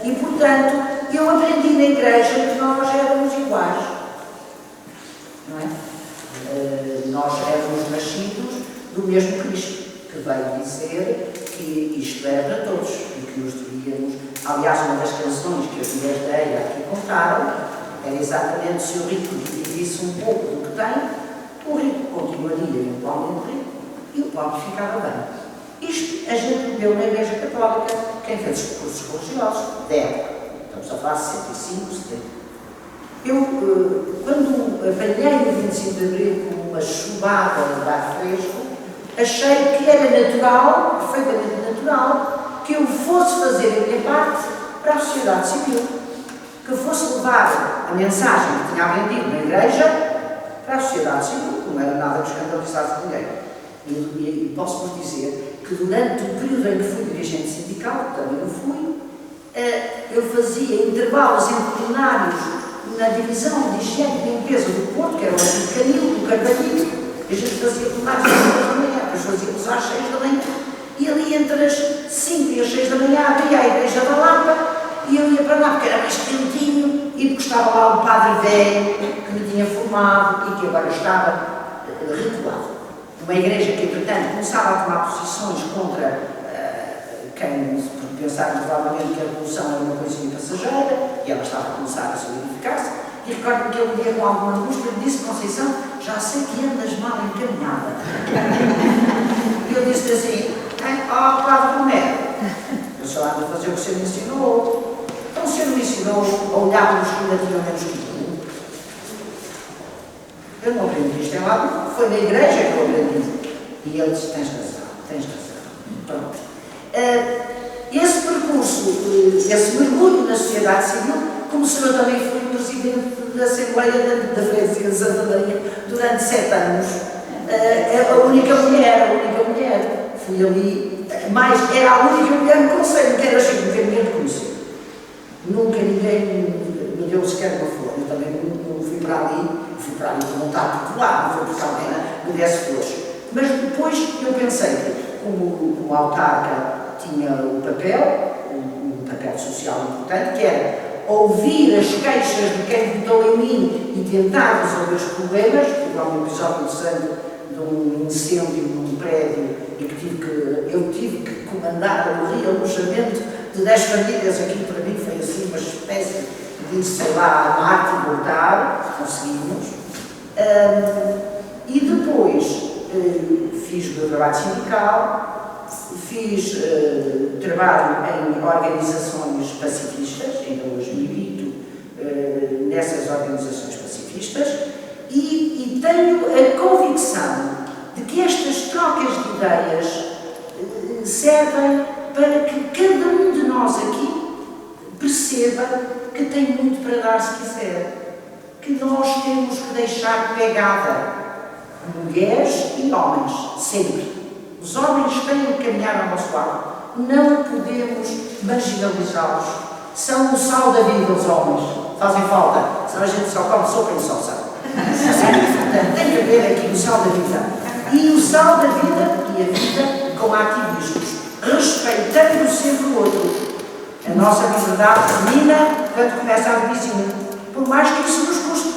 E portanto eu aprendi na igreja que nós éramos iguais, não é? Nós éramos nascidos do mesmo Cristo, que veio dizer que isto era para todos e que nos devíamos. Aliás, uma das canções que as mulheres da Eira aqui contaram era exatamente: se o rico dividisse um pouco do que tem, o rico continuaria eventualmente rico e o pobre ficava bem. Isto a gente bebeu na Igreja Católica, quem fez os cursos religiosos, da época. Estamos a falar de 65, 70. Eu, quando apanhei o 25 de Abril com uma chuvada de ar fresco, achei que era natural, perfeitamente natural, que eu fosse fazer a minha parte para a sociedade civil, que eu fosse levar a mensagem que tinha aprendido na Igreja para a sociedade civil, que não era nada de escandalizar ninguém. E posso-vos dizer que durante o período em que fui dirigente sindical, também eu fui, eu fazia intervalos entre plenários na divisão de higiene e limpeza do Porto, que era o antigo Canil, do Carvalhinho, e a gente fazia plenários às 6 da manhã, depois fazíamos às 6 da manhã, e ali entre as 5 e as 6 da manhã abria a Igreja da Lapa, e eu ia para lá porque era mais quentinho, e porque estava lá o padre velho que me tinha formado e que agora estava recuado. Uma igreja que, entretanto, começava a tomar posições contra quem pensava provavelmente que a revolução era uma coisinha passageira, e ela estava a começar a solidificar-se. E recordo-me que eu dia com alguma angústia me disse: Conceição, já sei que andas mal encaminhada. E eu disse assim: ó, padre Romero, eu só ando a fazer o que o senhor me ensinou. Então o senhor me ensinou a olhar para o escuro ativamente escuro. Eu não aprendi isto em lado, foi na igreja que eu aprendi. E ele disse: tens razão, tens razão. Pronto. Esse percurso, esse mergulho na sociedade civil, começou. Eu também fui presidente da Assembleia da Freguesia de Santa Maria durante 7 anos. A única mulher. Fui ali, mas era a única mulher no conselho, que era cheio de ninguém de conhecer. Nunca ninguém me deu sequer uma flor. Eu também não fui para ali por vontade popular, não foi porque alguém me desse flores. Mas depois eu pensei que, como autarca, tinha um papel social importante, que era ouvir as queixas de quem votou em mim e tentar resolver os problemas. Há um episódio interessante de um incêndio num prédio e que eu tive que comandar o realojamento de 10 famílias. Aqui para mim foi assim uma espécie de, sei lá, mate e voltar. Conseguimos. E depois fiz o meu trabalho sindical, fiz trabalho em organizações pacifistas, ainda hoje milito nessas organizações pacifistas, e tenho a convicção de que estas trocas de ideias servem para que cada um de nós aqui perceba que tem muito para dar se quiser, que nós temos que deixar pegada, mulheres e homens, sempre. Os homens têm que caminhar ao nosso lado, não podemos marginalizá-los. São o sal da vida, os homens, fazem falta, senão a gente só come sopa e salsa. Portanto, tem que haver aqui o sal da vida. E o sal da vida, e a vida com ativismos, respeitando o ser do outro. A nossa liberdade termina quando começa a vizinha. Por mais que isso nos custe.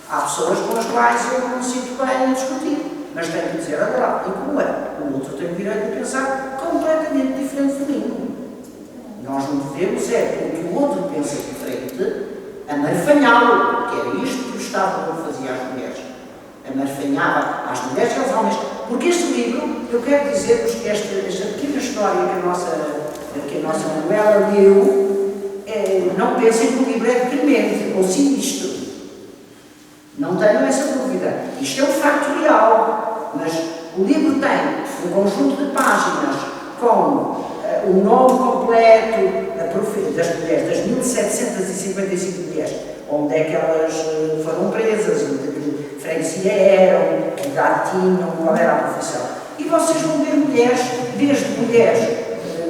Há pessoas com as quais eu não me sinto bem a discutir, mas tenho que dizer a verdade, e como é? O outro tem o direito de pensar completamente diferente de mim. Nós não devemos, porque o outro pensa diferente, amarfanhá-lo, que era isto que o Estado não fazia às mulheres. Amarfanhava às mulheres e aos homens. Porque este livro, eu quero dizer-vos que esta pequena história que a nossa que a nossa Manuela leu, não pensem que o livro é deprimente ou sinistro. Não tenham essa dúvida. Isto é um facto real, mas o livro tem um conjunto de páginas com o nome completo das mulheres, das 1755 mulheres, onde é que elas foram presas, de que freguesia eram, que idade tinham, qual era a profissão. E vocês vão ver mulheres, desde mulheres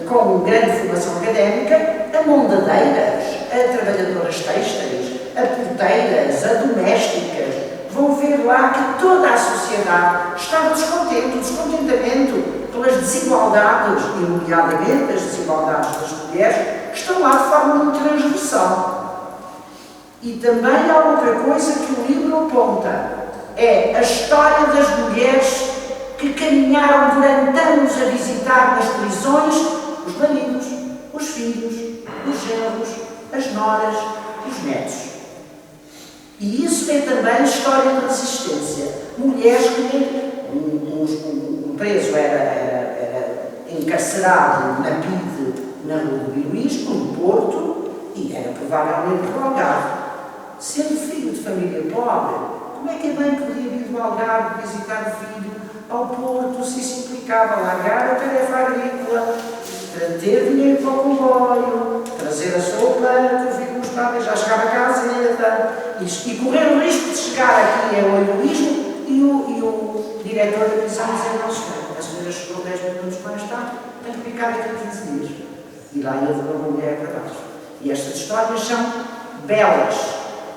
com grande formação académica, a mondadeiras, a trabalhadoras têxteis, a porteiras, a domésticas. Vão ver lá que toda a sociedade estava descontente, o descontentamento pelas desigualdades, e nomeadamente as desigualdades das mulheres, que estão lá de forma muito transversal. E também há outra coisa que o livro aponta, é a história das mulheres que caminharam durante anos a visitar nas prisões os maridos, os filhos, os genros, as noras, os netos. E isso é também história da resistência. Mulheres que um preso era encarcerado na PIDE, na Rua do Heroísmo, no Porto, e era provavelmente do Algarve. Sendo filho de família pobre, como é que a mãe podia vir do Algarve visitar o filho ao Porto, se isso implicava largar a tarefa agrícola, ter dinheiro para o comboio, trazer a sopa que o filho mostrava e já chegava a casa e correr o risco de chegar aqui ao heroísmo e o diretor da prisão dizer: não, senhora, a senhora chegou 10 minutos mais tarde, tem que ficar aqui 15 dias. E lá ia de uma mulher para baixo. E estas histórias são belas.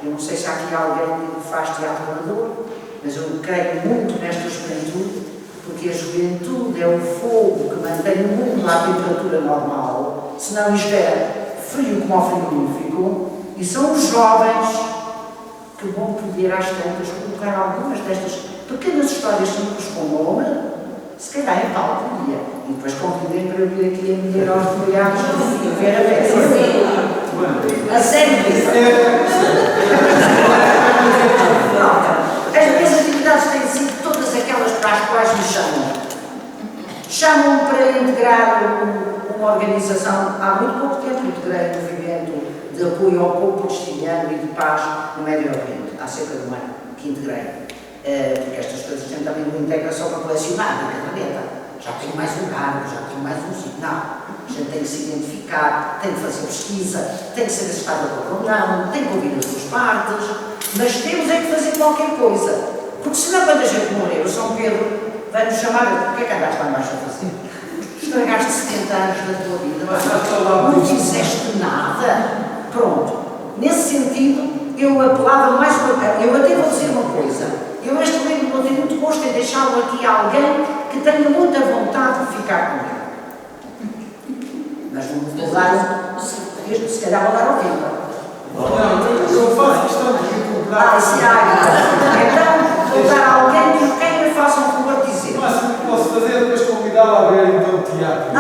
Eu não sei se há aqui alguém que faz teatro amador, mas eu creio muito nesta juventude, porque a juventude é o fogo que mantém o mundo à temperatura normal, senão isto é frio como ao frigorífico, e são os jovens que vão poder às tantas colocar algumas destas pequenas histórias simples com nome, se calhar em palco um dia. E depois convidem para eu vir aqui a mulher aos boiados e ver a peça. A sério. As minhas atividades têm sido todas aquelas para as quais me chamam. Chamam-me para integrar uma organização. Há muito pouco tempo integrei um movimento de apoio ao povo palestiniano e de paz no Médio Oriente. Há cerca de um ano que integrei. Porque estas coisas a gente também não integra só para colecionar na caderneta. Já tenho mais um cargo, já tenho mais um sítio. Não. A gente tem que se identificar, tem que fazer pesquisa, tem que saber se está de acordo ou não, tem que ouvir as duas partes, mas temos é que fazer qualquer coisa. Porque senão, quando a gente morrer, o São Pedro vai nos chamar: o que é que andaste lá embaixo a fazer? Estragaste 70 anos da tua vida, não fizeste nada. Pronto. Nesse sentido, eu apelava mais uma vez. Eu até vou dizer uma coisa. Eu este livro não tenho muito gosto em deixá-lo aqui a alguém que tenha muita vontade de ficar comigo. Mas não vou dar se calhar vou dar ao vivo. Eu faço questão de recordar. Se há. Então, vou dar a alguém por quem me faça um favor de dizer. O máximo que posso fazer é depois convidá-la a ver então o teatro.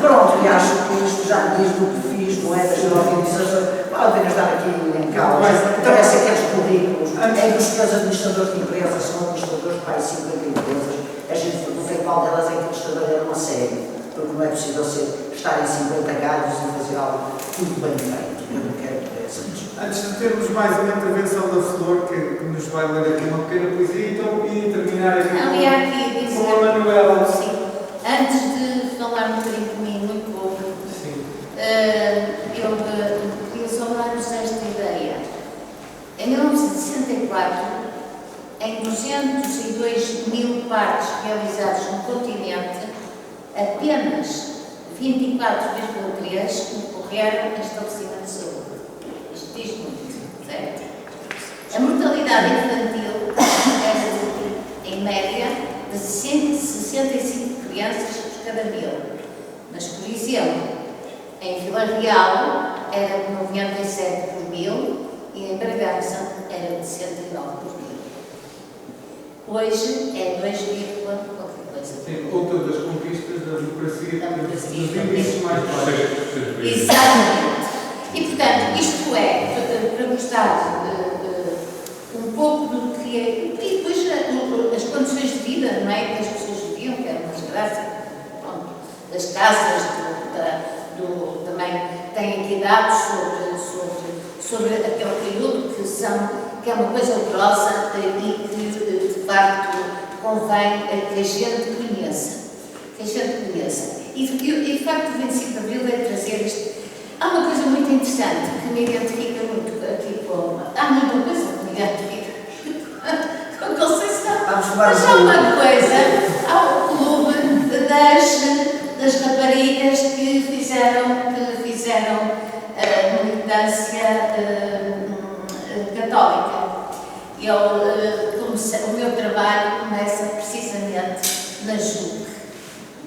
Pronto, e acho que isto já diz do que fiz, não é? Das organizações. Vale a pena estar aqui em causa. Parece aqueles currículos. É dos meus administradores de empresas, são administradores de mais 50 empresas. A gente não sei qual delas é que administrador era uma série. Porque não é possível estar em 50 galhos e fazer algo tudo bem feito. Eu não quero que assim. Antes de termos mais uma intervenção da Flor, que nos vai ler aqui uma pequena poesia, então, e terminar aqui com a Manuela. Sim. Antes de falar um bocadinho de mim, muito pouco, eu queria só dar-vos esta ideia. Em 1964, em 202 mil partos realizados no continente, apenas 24,3 ocorreram em estabelecimento de saúde. Isto diz muito, certo? A mortalidade infantil era, em média, de 165 crianças por cada 1000. Mas, por exemplo, em Vila Real era de 97 por 1000 e em Bragança era de 109 por 1000. Hoje é 2, qualquer coisa. Sim, outra das conquistas da democracia, dos índices mais Seja baixos. por cento. Exatamente. E, portanto, isto é, para mostrar um pouco do que é. E depois as condições de vida, não é? Que as pessoas viviam, que era uma desgraça. Pronto. das casas, também tem aqui dados sobre aquele período que é uma coisa horrorosa e que de facto convém que a gente conheça. E de facto o 25 de Abril é trazer isto. Há uma coisa muito interessante que me identifica muito aqui com... Há muita coisa que me identifica com Conceição. Mas há uma coisa, há o clube das raparigas que fizeram militância católica. O meu trabalho começa precisamente na JUC,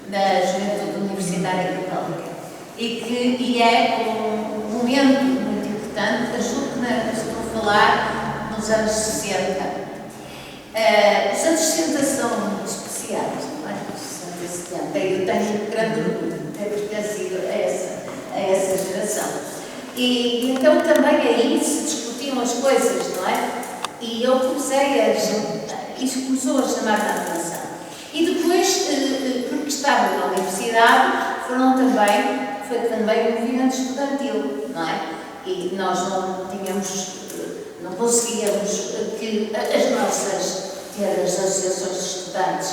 na Juventude Universitária Católica, e é um momento muito importante. A JUC, estou a falar nos anos 60. Os anos 60 são especiais, não é? Os 60 e 70. Eu tenho um grande orgulho de ter pertencido a essa geração. E então também aí se discutiam as coisas, não é? E eu isso começou a chamar a atenção. E depois, porque estava na universidade, foi também um movimento estudantil, não é? E nós não conseguíamos que as nossas associações de estudantes,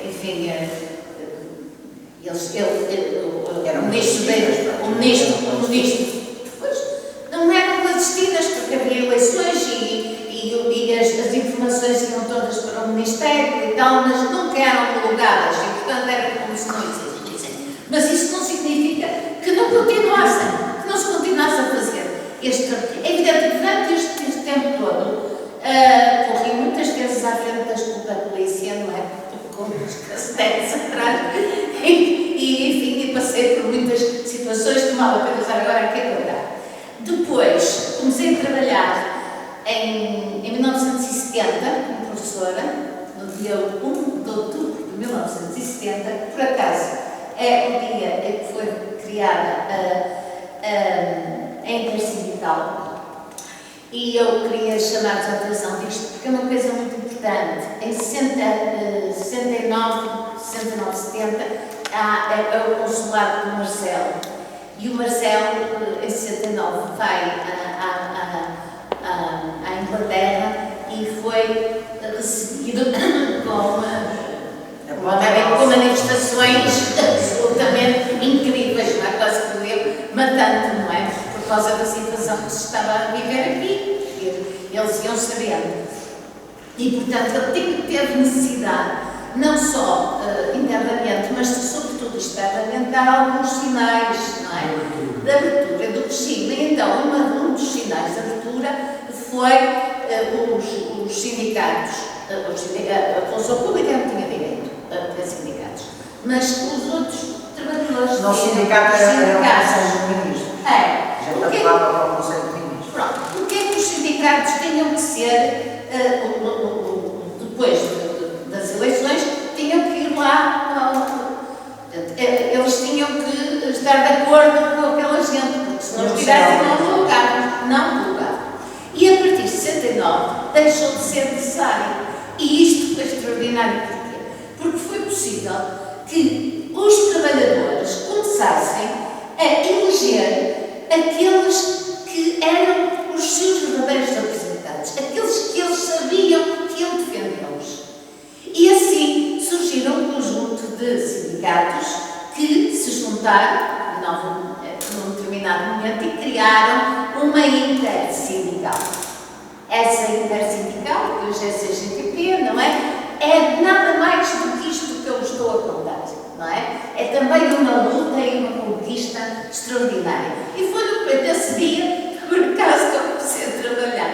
enfim, o ministro, pois, não eram clandestinas porque havia eleições e as informações iam todas para o Ministério e tal, mas nunca eram homologadas e, portanto, era como se não existissem. Mas isso não significa que não se continuasse a fazer. É evidente que durante este tempo todo corri muitas vezes à frente da polícia, não é? Com os cassetes atrás e enfim, passei por muitas situações que mal a pena usar agora aqui agora. Depois comecei a trabalhar em 1970 como professora, no dia 1 de outubro de 1970, por acaso é o dia em que foi criada a Intersindical. E eu queria chamar-vos a atenção disto, porque é uma coisa muito importante. Em 69, 70, é o consulado do Marcelo. E o Marcelo, em 69, vai à Inglaterra e foi recebido com manifestações absolutamente incríveis, não é? Quase que eu matando, não é? Por causa da situação que se estava a viver aqui, eles iam sabendo. E, portanto, ele teve necessidade, não só internamente, mas sobretudo externamente, de dar alguns sinais, não é? De abertura do regime. E então, um dos sinais de abertura foi os sindicatos. A função pública não tinha direito a ter sindicatos, mas os outros trabalhadores... No sindicato era o Conselho de Ministros. Já falava para o Conselho de Ministros. Pronto. Porque é que os sindicatos tinham que ser, depois das eleições, tinham que ir lá, eles tinham que estar de acordo com aquela gente, porque se não estivessem não colocavam. E a partir de 69 deixou de ser necessário. E isto foi extraordinário. Porquê? Porque foi possível que os trabalhadores começassem a eleger aqueles que eram os seus verdadeiros representantes, aqueles que eles sabiam que iam defendê-los. E assim surgiram um conjunto de sindicatos que se juntaram num determinado momento e criaram uma intersindical. Essa intersindical, que hoje é CGTP, não é? É nada mais do que isto que eu estou a contar, não é? É também uma luta e uma conquista extraordinária. E foi nesse dia, por acaso, que eu comecei a trabalhar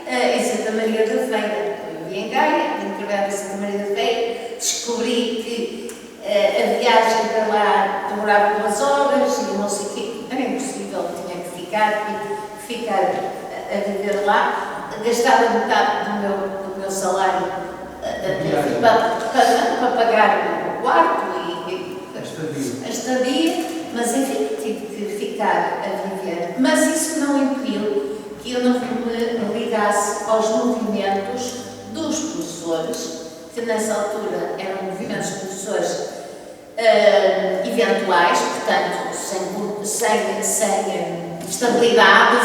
em Santa Maria da Feira. Eu vim em Gaia, vim trabalhar em Santa Maria da Feira, descobri que a viagem para lá demorava 2 horas e não sei o quê, era impossível, tinha que ficar a viver lá. Gastava metade do meu salário para pagar o quarto e a estadia, mas enfim, tive que ficar a viver. Mas isso não impediu que eu não me ligasse aos movimentos dos professores, que nessa altura eram movimentos de professores eventuais, portanto, sem estabilidade,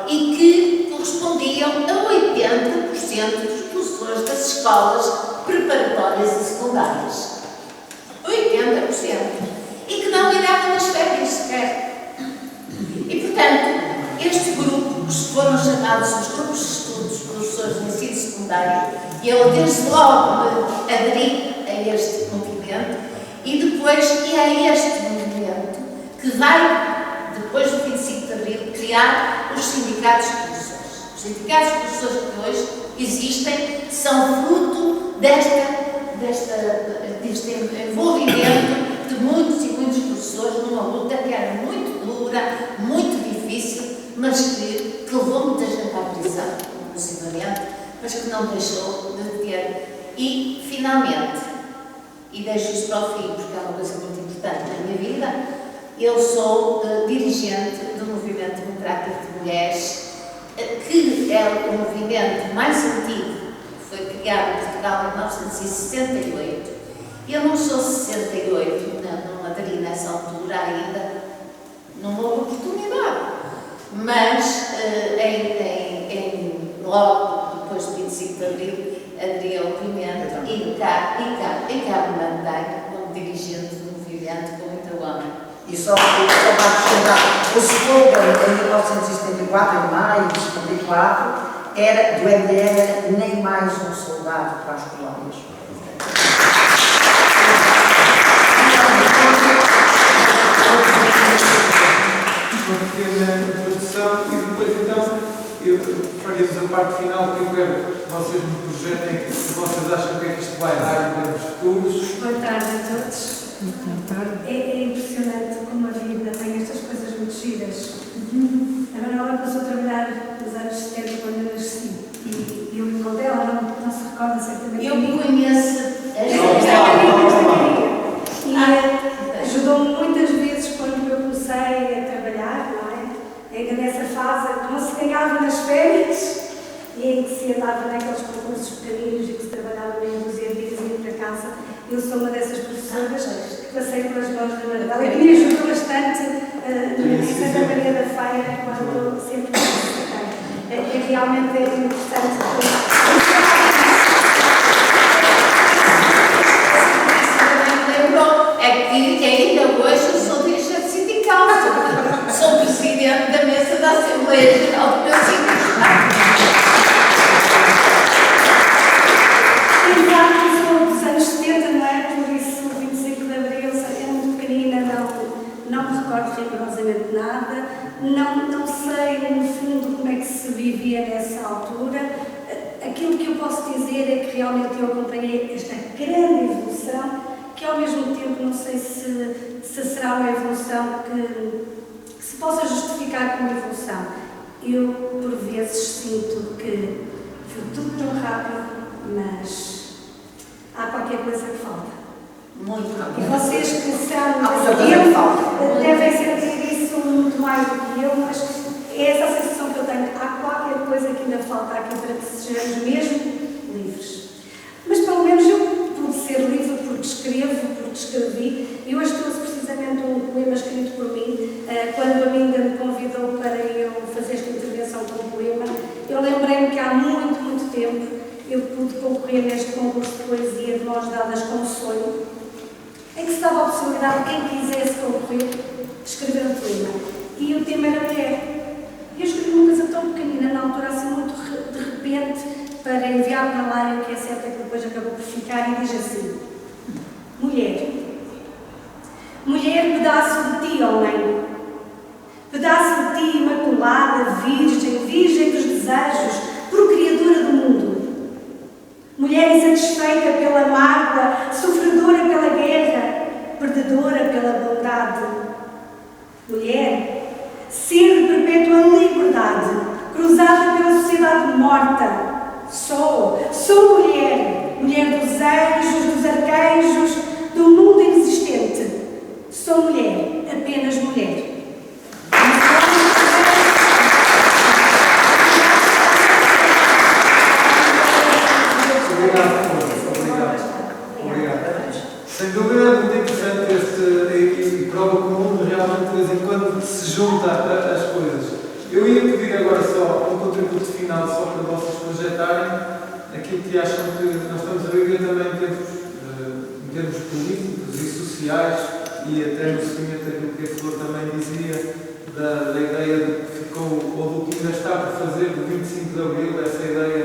e que correspondiam a 80% dos professores das escolas preparatórias e secundárias. 80%. E que não miravam nas férias sequer. E, portanto, estes grupos foram chamados os grupos de estudos professores de ensino secundário, e eu desde logo me aderi a este movimento, e depois é este movimento que vai, depois do 25 de Abril, criar os sindicatos de professores. Os sindicatos de professores que hoje existem são fruto deste envolvimento de muitos e muitos professores numa luta que era muito dura, muito difícil, mas que levou muita gente à prisão, inclusivamente, mas que não deixou de ter. E, finalmente, e deixo isto para o fim, porque é uma coisa muito importante na minha vida, eu sou dirigente do Movimento Democrático de Mulheres, que é o movimento mais antigo, que foi criado em Portugal em 1968. Eu não sou 68, não aderi nessa altura ainda, não houve oportunidade, mas logo depois do 25 de Abril aderi ao movimento e cá me mantenho como dirigente do movimento com muita honra. E só para acrescentar, o slogan em 1974, em maio de 74, era do MDR, nem mais um soldado para as colónias. Uma pequena introdução e depois então faremos a parte final que eu quero que vocês me projetem o que vocês acham que é que isto vai dar em termos futuros. Boa tarde a todos. É impressionante como a vida tem estas coisas muito giras. A Manuela passou a trabalhar nos anos 70 quando eu nasci e o irmão dela não se recorda certamente. Eu me conheço e ajudou-me muitas vezes quando eu comecei a trabalhar, não é? Ainda nessa fase que não se ganhava nas férias e em que se andava naqueles concursos pequeninos e que se trabalhava meia dúzia de dias e ia para casa. Eu sou uma dessas professoras que passei pelas mãos da Manuela e que me ajudou bastante em Santa Maria da Feira quando sempre me necessitei. É realmente interessante. É que ainda hoje eu sou dirigente sindical, sou presidente da mesa da Assembleia Geral do meu sindicato. Exato, sou dos anos 70, não é? Por isso, o 25 de Abril, eu muito pequenina, não me recordo rigorosamente nada, não sei, no fundo, como é que se vivia nessa altura. Aquilo que eu posso dizer é que realmente eu acompanhei esta grande evolução, que ao mesmo tempo não sei se será uma evolução que se possa justificar como evolução. Eu, por vezes, sinto que foi tudo tão rápido, mas há qualquer coisa que falta. Muito rápido. E vocês que são desse tempo devem sentir isso muito mais do que eu, mas é essa a sensação que eu tenho. Há qualquer coisa que ainda falta aqui para que sejamos mesmo livres. Mas pelo menos eu pude ser livre porque escrevo, porque escrevi. E hoje trouxe precisamente um poema escrito por mim. Quando a Minda me convidou para eu fazer esta intervenção com o poema, eu lembrei-me que há muito, muito tempo eu pude concorrer neste concurso de poesia de mãos dadas com o sonho, em que se dava a possibilidade de quem quisesse concorrer de escrever um poema. E o tema era mulher. Eu escrevi uma coisa tão pequenina, na altura, assim, muito de repente, para enviar para lá, que é certo que depois acabou por ficar, e diz assim: mulher. Mulher, pedaço de ti, homem. Pedaço de ti, imaculada, virgem, virgem dos desejos, procriadora do mundo. Mulher insatisfeita pela mágoa, sofredora pela guerra, perdedora pela bondade. Mulher, ser de perpétua liberdade, cruzada pela sociedade morta. Sou mulher, mulher dos anjos, dos arcanjos, do mundo inexistente. Sou mulher, apenas mulher. Obrigado. junta as coisas. Eu ia pedir agora só um contributo final, só para vocês projetarem aquilo que acham que nós estamos a viver também em termos políticos e sociais, e até no seguimento daquilo que a Flor também dizia, da ideia de que ficou, ou do que ainda está por fazer, do 25 de Abril, essa ideia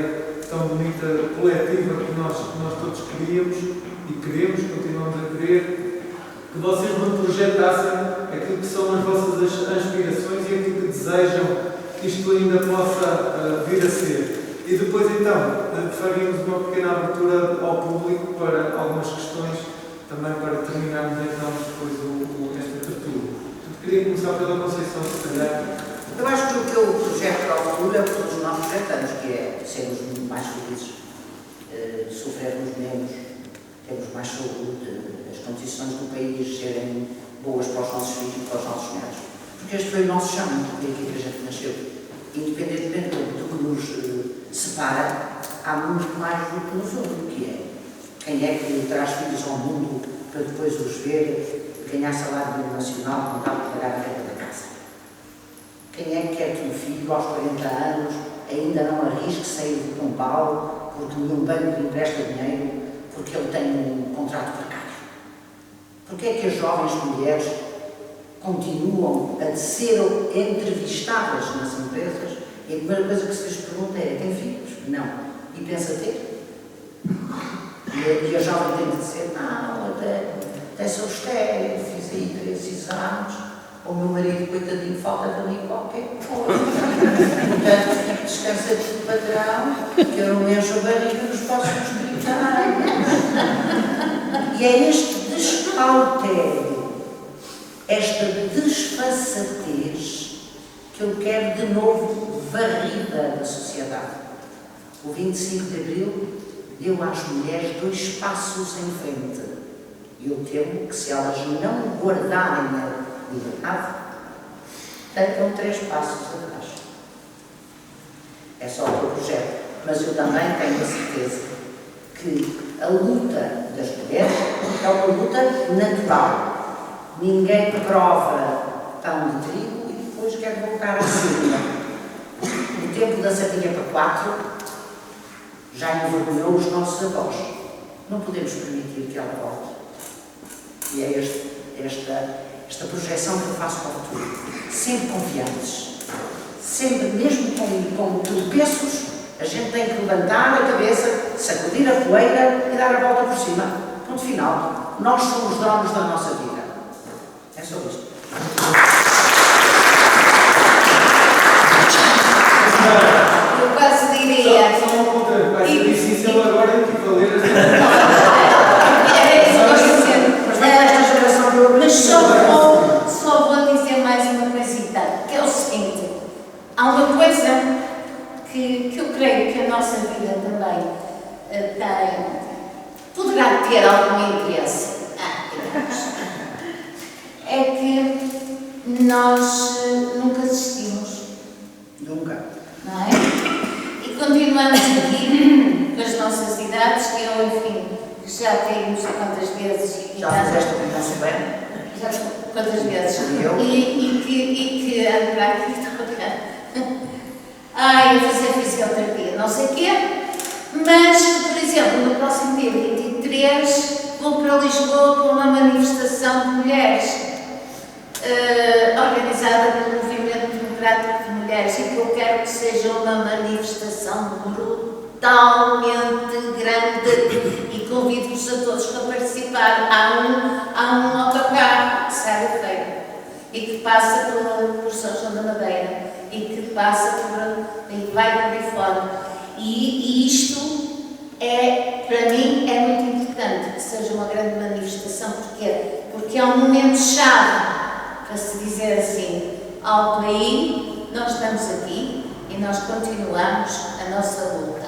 tão bonita, coletiva, que nós todos queríamos e queremos, continuamos a querer, que vocês não projetassem aquilo que são as vossas aspirações e aquilo que desejam que isto ainda possa vir a ser. E depois, então, faríamos uma pequena abertura ao público para algumas questões, também para terminarmos então depois esta tertúlia. Queria começar pela Conceição, se calhar. Eu acho que o que eu projeto para o futuro é o que todos nós projetamos, que é sermos muito mais felizes, sofrermos menos, termos mais saúde, as condições do país serem boas para os nossos filhos e para os nossos netos. Porque este foi o nosso chão, foi aqui que a gente nasceu. Independentemente do que nos separa, há muito mais do que nos une, que é quem é que traz filhos ao mundo para depois os ver, ganhar salário nacional, não dá para pagar a renda da casa. Quem é que quer que um filho aos 40 anos ainda não arrisque sair de Pombal porque nenhum banco lhe empresta dinheiro, porque ele tem um contrato precário? Porquê é que as jovens mulheres continuam a ser entrevistadas nas empresas e a primeira coisa que se lhes pergunta é: tem filhos? Não. E pensa ter? E a jovem tem de dizer: não, até sou estéril, fiz aí 3 exames, o meu marido, coitadinho, falta para mim qualquer coisa. Portanto, descansa de patrão, que eu não encho a barriga nos próximos 30 anos. E é este descautério, esta desfaçatez que eu quero de novo varrida da sociedade. O 25 de Abril deu às mulheres 2 passos em frente. E eu temo que, se elas não guardarem a liberdade, tenham 3 passos atrás. É só o meu projeto. Mas eu também tenho a certeza que a luta das mulheres é uma luta natural. Ninguém prova pão de trigo e depois quer voltar a cima. No tempo da sardinha para 4, já envergonhou os nossos avós. Não podemos permitir que ela volte. E é esta projeção que eu faço para o futuro. Sempre confiantes. Sempre, mesmo com tropeços, a gente tem que levantar a cabeça, sacudir a poeira e dar a volta por cima. Ponto final. Nós somos donos da nossa vida. É só isto. Eu quase diria. Só um ponto, vai ser difícil agora equivaler Mas só vou dizer mais uma coisita, que é o seguinte: há uma coisa que eu creio que a nossa vida também poderá ter algum interesse. É que nós nunca desistimos. Nunca. Não é? E continuamos aqui com as nossas idades, que eu, enfim, já caímos quantas vezes. Já fizeste o que não se bem? Já quantas vezes? E eu? E que ando para aqui toda. Ai, eu fazer fisioterapia, não sei o quê. Mas, por exemplo, no próximo dia 23, vou para Lisboa para uma manifestação de mulheres organizada pelo Movimento Democrático de Mulheres, e que eu quero que seja uma manifestação brutalmente grande, e convido-vos a todos para participar. Há um autocarro que sai da feira e que passa por São João da Madeira e que passa e vai por aí fora. E isto para mim é muito importante que seja uma grande manifestação. Porquê? Porque é um momento-chave para se dizer assim: alto aí, nós estamos aqui e nós continuamos a nossa luta.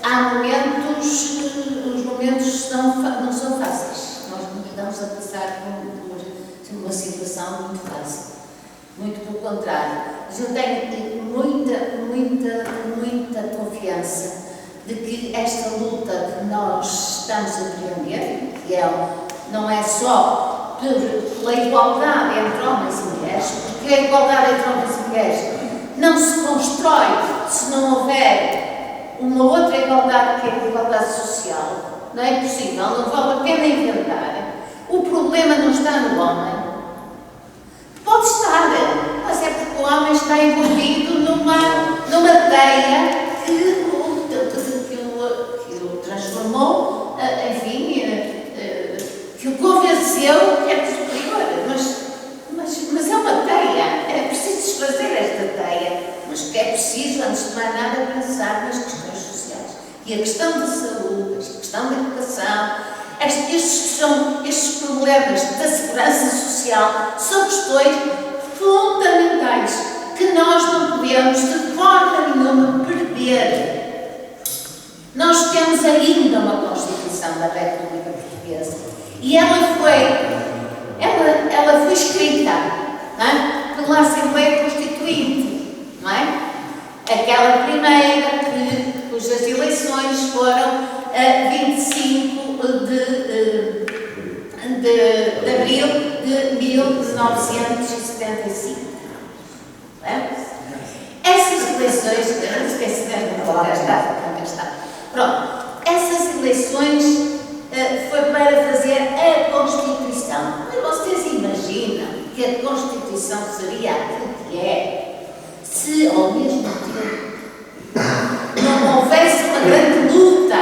Há momentos, os momentos não são fáceis. Nós não estamos a passar por uma situação muito fácil. Muito pelo contrário. Mas eu tenho muita confiança de que esta luta que nós estamos a empreender, que não é só pela igualdade entre homens e mulheres, porque a igualdade entre homens e mulheres não se constrói se não houver uma outra igualdade que é a igualdade social. Não é possível, não vale a pena inventar. O problema não está no homem. Pode estar, mas é porque o homem está envolvido numa teia que o transformou, enfim, que o convenceu que é superior. Mas é uma teia, é preciso desfazer esta teia, mas que é preciso, antes de mais nada, pensar nas questões sociais. E a questão da saúde, a questão da educação, estes problemas da segurança social são questões fundamentais que nós não podemos de forma nenhuma perder. Nós temos ainda uma Constituição da República Portuguesa e ela foi escrita, não é? Pela Assembleia Constituinte, não é? Aquela primeira cujas eleições foram a 25 de abril de 1975. É? Essas eleições, pronto, essas eleições foi para fazer a Constituição. Mas vocês imaginam que a Constituição seria aquilo que é se ao mesmo tempo não houvesse uma grande luta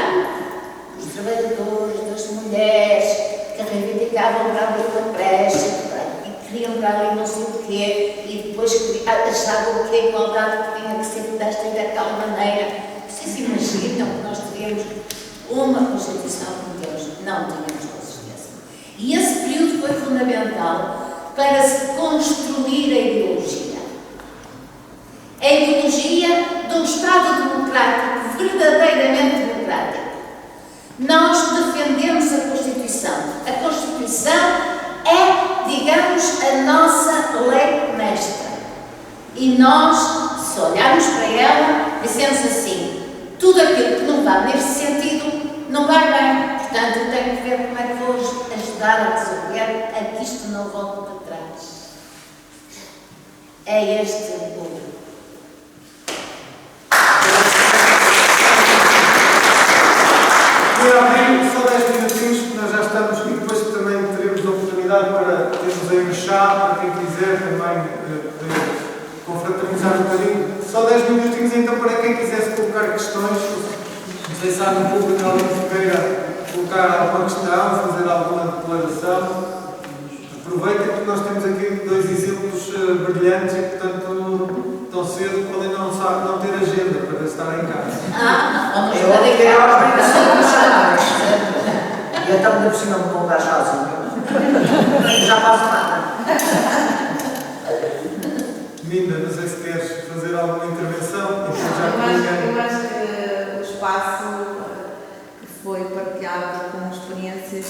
dos trabalhadores, das mulheres, que reivindicavam para ali uma creche, e queriam para ali não sei o quê, e depois achavam que a igualdade tinha que ser desta e daquela maneira. Vocês imaginam que nós teríamos uma Constituição como Deus? Não tínhamos, com certeza. E esse período foi fundamental para se construir a ideologia. A ideologia de um Estado democrático, verdadeiramente democrático. Nós defendemos a Constituição. A Constituição é, digamos, a nossa lei mestra. E nós, se olharmos para ela, dizemos assim, tudo aquilo que não vai neste sentido, não vai bem. Portanto, eu tenho que ver como é que vou ajudar a resolver a que isto não volte para trás. É este o ponto. Só 10 minutinhos, porque nós já estamos e depois também teremos a oportunidade para termos aí um chá, para quem quiser também poder confraternizar um bocadinho. Só 10 minutinhos então para quem quisesse colocar questões. Não sei se há no público alguém que queira colocar alguma questão, fazer alguma declaração. Aproveitem porque nós temos aqui dois exemplos brilhantes e, portanto, tão cedo podem não ter agenda para estar em casa. Vamos Eu fazer quero a obrigação de chamar. E então, ainda por cima, me comprar sozinho. Já faço nada. Minda, não sei se queres fazer alguma intervenção. Eu acho que o espaço que foi partilhado com experiências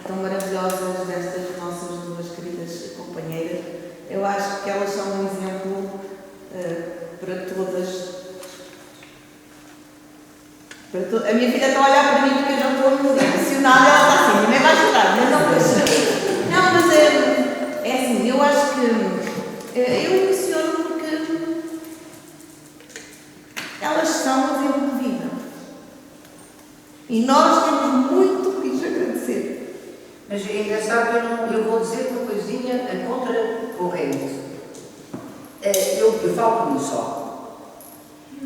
tão maravilhosas destas nossas duas queridas companheiras, eu acho que elas são um exemplo para todas. A minha filha está a olhar para mim porque eu já estou muito emocionada, ela está assim, nem vai chorar, mas não, mas é assim, eu acho que eu emociono porque elas são um exemplo de vida. E nós temos muito que lhes agradecer. Mas é engraçado que eu vou dizer uma coisinha a contracorrente. Eu falo por mim só.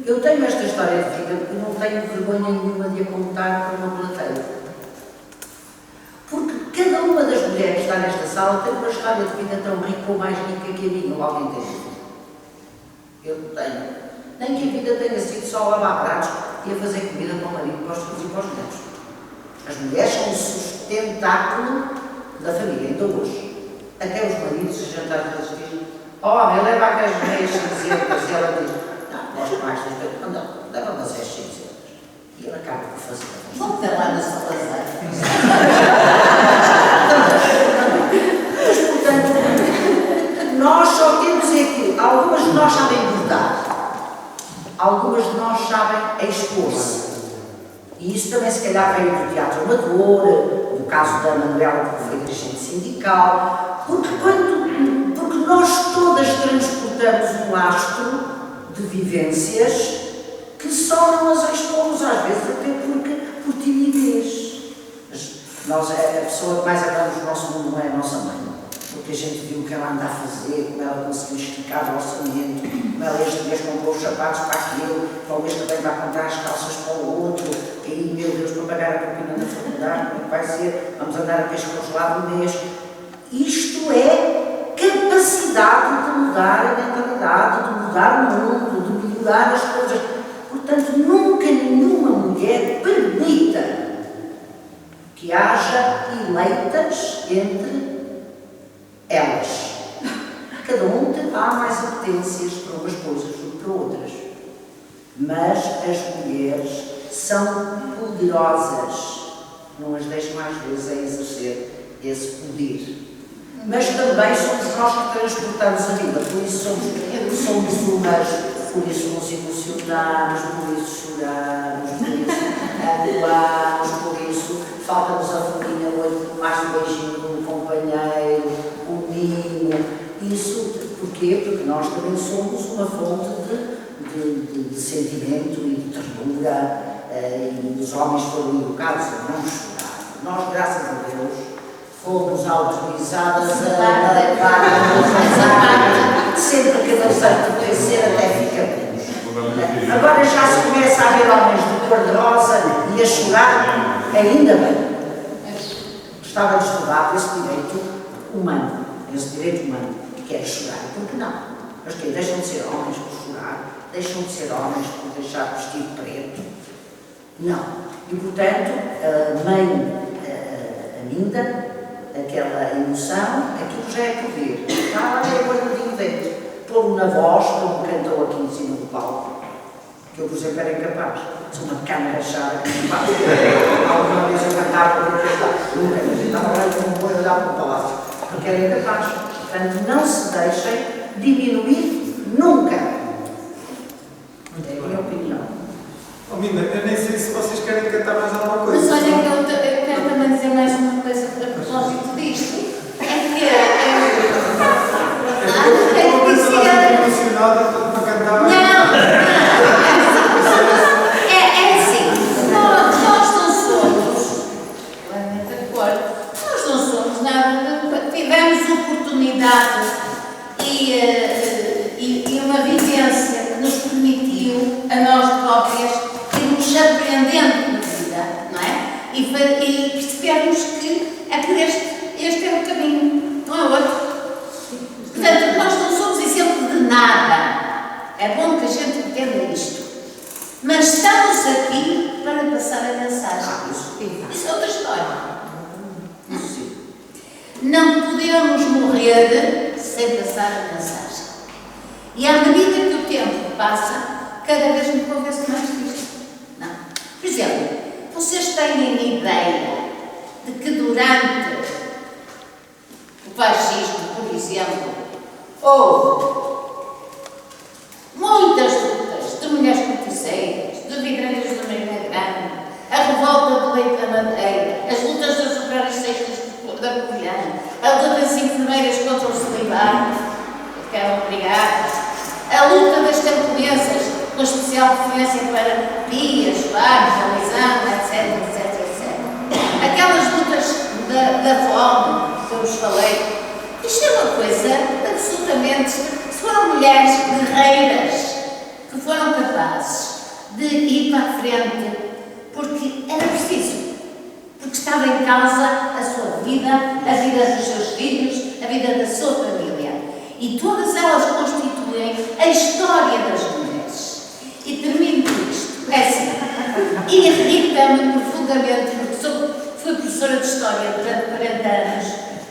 Eu tenho esta história de vida porque não tenho vergonha nenhuma de a contar para uma plateia. Porque cada uma das mulheres que está nesta sala tem uma história de vida tão rica ou mais rica que a minha, ou alguém tem. Eu tenho. Nem que a vida tenha sido só lavar pratos e a fazer comida para o marido, para os filhos e para os netos. As mulheres são o sustentáculo da família, ainda hoje. Até os maridos, se jantar às vezes dizem: homem, leva aquelas meias cinzentas. E ela diz: não, gosto mais das meias. Não, leva-me as 600. E ela acaba por fazer. Vamos ter lá no Salazar. Mas, portanto, nós só temos aqui. Algumas de nós sabem bordar. Algumas de nós sabem expor-se. E isso também, se calhar, veio do teatro amador, do caso da Manuela, que foi dirigente sindical, porque nós todas transportamos um lastro de vivências que só não as expomos, às vezes até por timidez. Nós, a pessoa que mais agrada no nosso mundo não é a nossa mãe, porque a gente viu o que ela anda a fazer, como ela conseguiu esticar o orçamento, como ela este mês comprou os sapatos para aquele, para o mês também vai comprar as calças para o outro, e aí, meu Deus, para pagar a propina na faculdade, como é que vai ser? Vamos andar a peixe congelado no mês. Isto é capacidade de mudar a mentalidade, de mudar o mundo, de melhorar as coisas. Portanto, nunca nenhuma mulher permita que haja eleitas entre elas. Cada um terá mais apetências para umas coisas do que para outras. Mas as mulheres são poderosas. Não as deixam às vezes a exercer esse poder. Mas também somos nós que transportamos a vida. Por isso somos umas, por isso nos emocionamos, por isso choramos, por isso atuamos, por isso falta-nos a folhinha hoje, mais um beijinho de um companheiro, um mimo. Isso, porquê? Porque nós também somos uma fonte de sentimento e de ternura, e os homens foram educados a não chorar. Nós, graças a Deus, fomos autorizadas a levar sempre que não sabe crescer até ficamos. Agora já se começa a ver homens de cor-de-rosa e a chorar, ainda bem. Estava de estudar esse direito humano, que é chorar. Por que não? Mas que deixam de ser homens por chorar, deixam de ser homens por deixar vestido preto. Não. E portanto, a mãe, a Minda, aquela emoção, aquilo já é poder. Está lá é guardadinho dentro. Pô-lo na voz, como cantou aqui em cima do palco, que eu, por exemplo, era incapaz. Sou uma cana rachada que não faz. Alguma vez eu cantava por aqui, nunca, mas eu estava lá e não vou olhar para o palácio, porque era incapaz. Portanto, não se deixem diminuir nunca. É a minha opinião. Oh, Minda, eu nem sei se vocês querem cantar mais alguma coisa. Mas olha que eu quero também dizer mais uma coisa a propósito disto. É que Eu estou emocionada para cantar mais. É assim, nós não somos, de acordo, nós não somos nada, tivemos oportunidade e uma vivência que nos permitiu a nós próprias irmos aprendendo na vida, não é? E percebermos que é por este é o caminho, não é outro. Portanto, nós não somos exemplo de nada. É bom que a gente entenda isto. Mas estamos aqui para passar a mensagem. Isso é outra história. Não podemos morrer sem passar a mensagem. E à medida que o tempo passa, cada vez me convenço mais disto. Não. Por exemplo, vocês têm ideia de que durante o fascismo, por exemplo, houve muitas lutas de mulheres corticeiras, de vidreiras do Marina Grande, a revolta do Leite da Madeira, as lutas das operárias sextas da Covilhã, a luta das enfermeiras contra o celibato, que eram obrigadas, a luta das camponesas, com especial referência para Pia, Soares, Alisanda, etc. Aquelas lutas da fome que eu vos falei. Isto é uma coisa absolutamente... Foram mulheres guerreiras que foram capazes de ir para a frente porque era preciso, porque estava em causa a sua vida, a vida dos seus filhos, a vida da sua família. E todas elas constituem a história das mulheres. E termino com isto. É assim, irrita-me profundamente, porque fui professora de História durante 40 anos,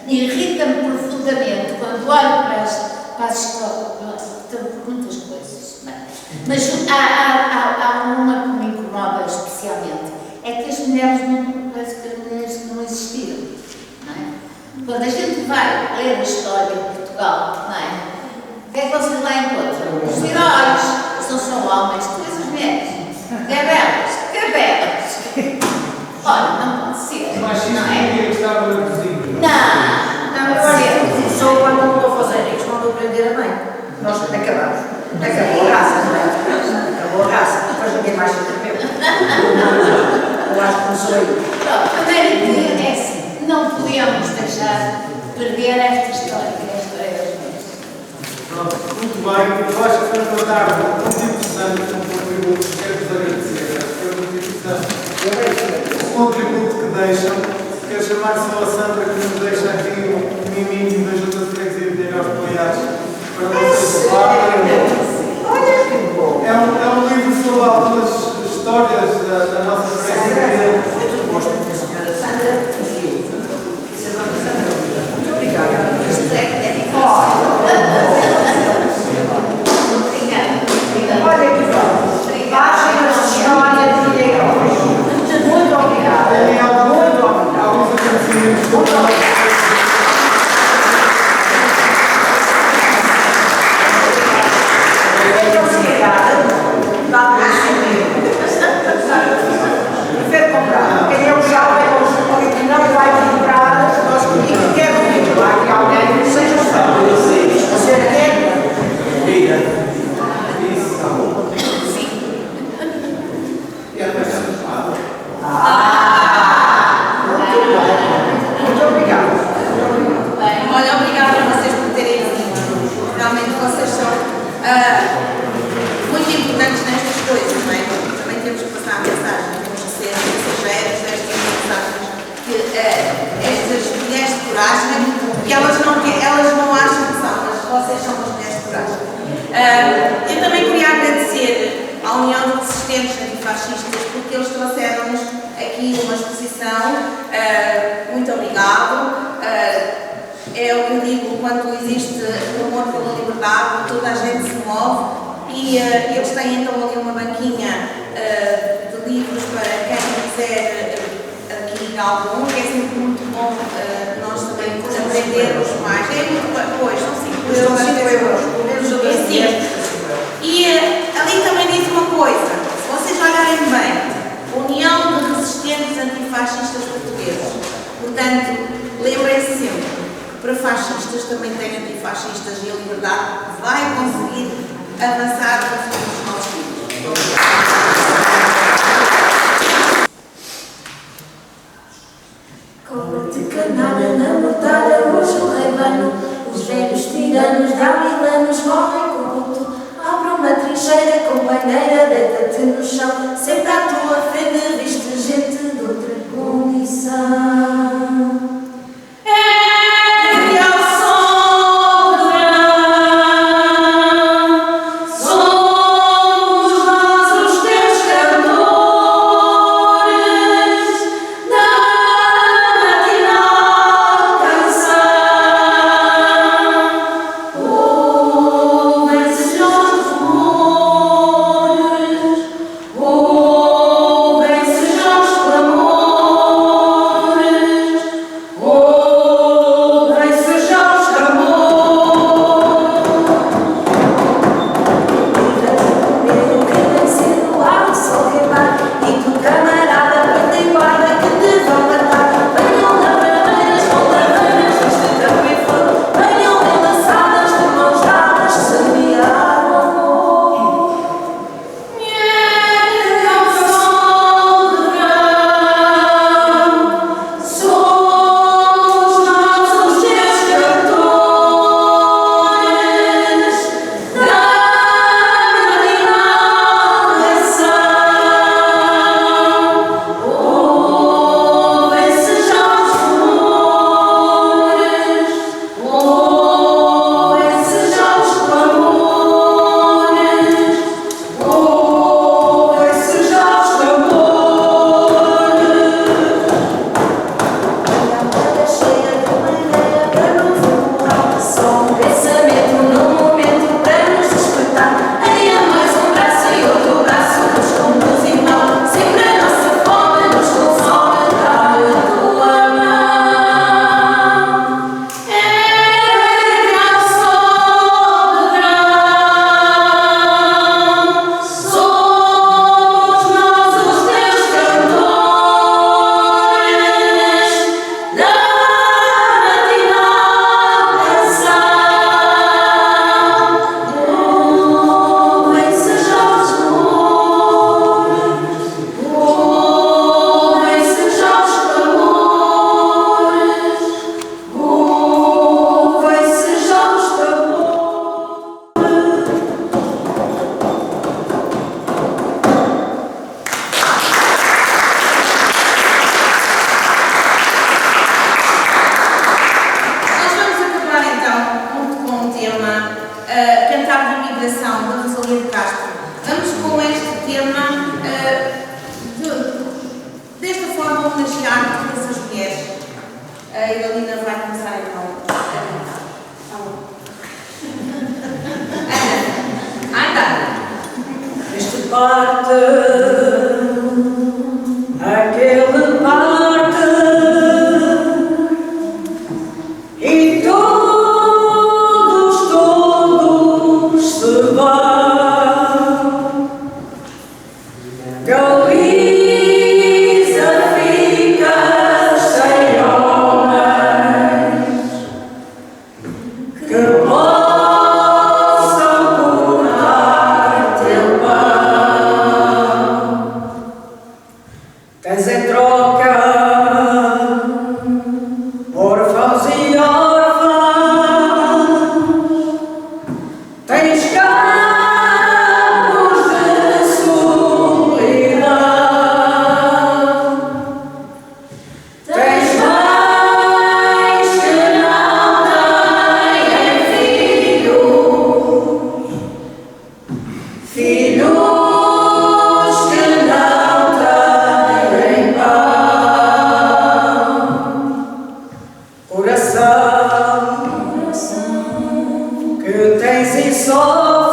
irrita-me profundamente quando olho para as escolas, por muitas coisas, não é? Mas há uma que me incomoda especialmente, é que as mulheres parece que as mulheres não existiram, não é? Quando a gente vai ler a história de Portugal, não é? O que é que vocês lá encontram? Os heróis, são só homens, depois as mulheres. Que belas! Olha, não pode ser, não é? deixava na cozinha. Não, eu acho que o pessoal quando não mandou fazer isso, mandou prender a mãe. Nós acabamos. Acabou a raça, não é? Acabou a raça. Depois ninguém mais se atreveu. Eu acho que começou aí. Primeiro que é assim, não podemos deixar perder esta história, que é a história das mulheres. Pronto, muito bem. Eu acho que foi uma tarde muito interessante, um contributo. Quero-vos agradecer. Acho que foi muito interessante. O contributo que deixam. Quero chamar só a Sandra, que nos deixa aqui um miminho da Junta de Freguesia de Ilhéus de Goiás para vocês falarem. Olha que bom. É um livro sobre algumas histórias da nossa freguesia. Muito gosto da senhora Sandra e eu. Muito obrigada. Isto é que é difícil. Obrigada. Olha que bom. Página de história de Ilhéus. Muito obrigada. Muito obrigada. Alguns agradecimentos. Muito obrigada. Então, se calhar, dá para prefere comprar. Quem é o jovem ou que não vai comprar, nós comigo quer comigo. Há aqui alguém que seja fã. Você quer? Muito obrigada. Olha, obrigada a vocês por terem vindo. Realmente vocês são muito importantes nestas coisas, não é? Também temos que passar a mensagem, temos que ser mensageiros destas mensagens, que estas mulheres de coragem, que elas não acham que são, mas vocês são as mulheres de coragem. Eu também queria agradecer à União de Resistentes Antifascistas, porque eles trouxeram-nos aqui uma exposição. Muito obrigado. É o que eu digo, quando existe o amor pela liberdade, toda a gente se move e eles têm então ali uma banquinha de livros para quem quiser adquirir algum, que é sempre muito bom nós também aprendermos mais. É muito pois, são 5 euros. São 5 euros, pelo menos a das mulheres. E ali também diz uma coisa, se vocês olharem bem, União de Resistentes Antifascistas Portugueses. Portanto, lembrem-se sempre que para fascistas também tem antifascistas e a liberdade vai conseguir avançar no futuro dos nossos filhos. Combate canalha na mortalha, hoje o rebanho, os velhos tiranos de há 1000 anos morrem corrupto. Abre uma trincheira com banheira, deita-te no chão, sempre à tua frente viste gente de outra condição. É ao som do verão, som geração da Rosalía de Castro. Vamos com este tema, desta forma, homenagear todas as mulheres. A Idalina vai começar então a cantar. Este parte, aquele parte, e todos se vão. Galiza fica sem homens que possam cortar teu pão. Tens em troca órfãos e órfãs, tens campos de solidão, tens mães que não têm filhos, filhos que não têm pão, coração que tens e sofres.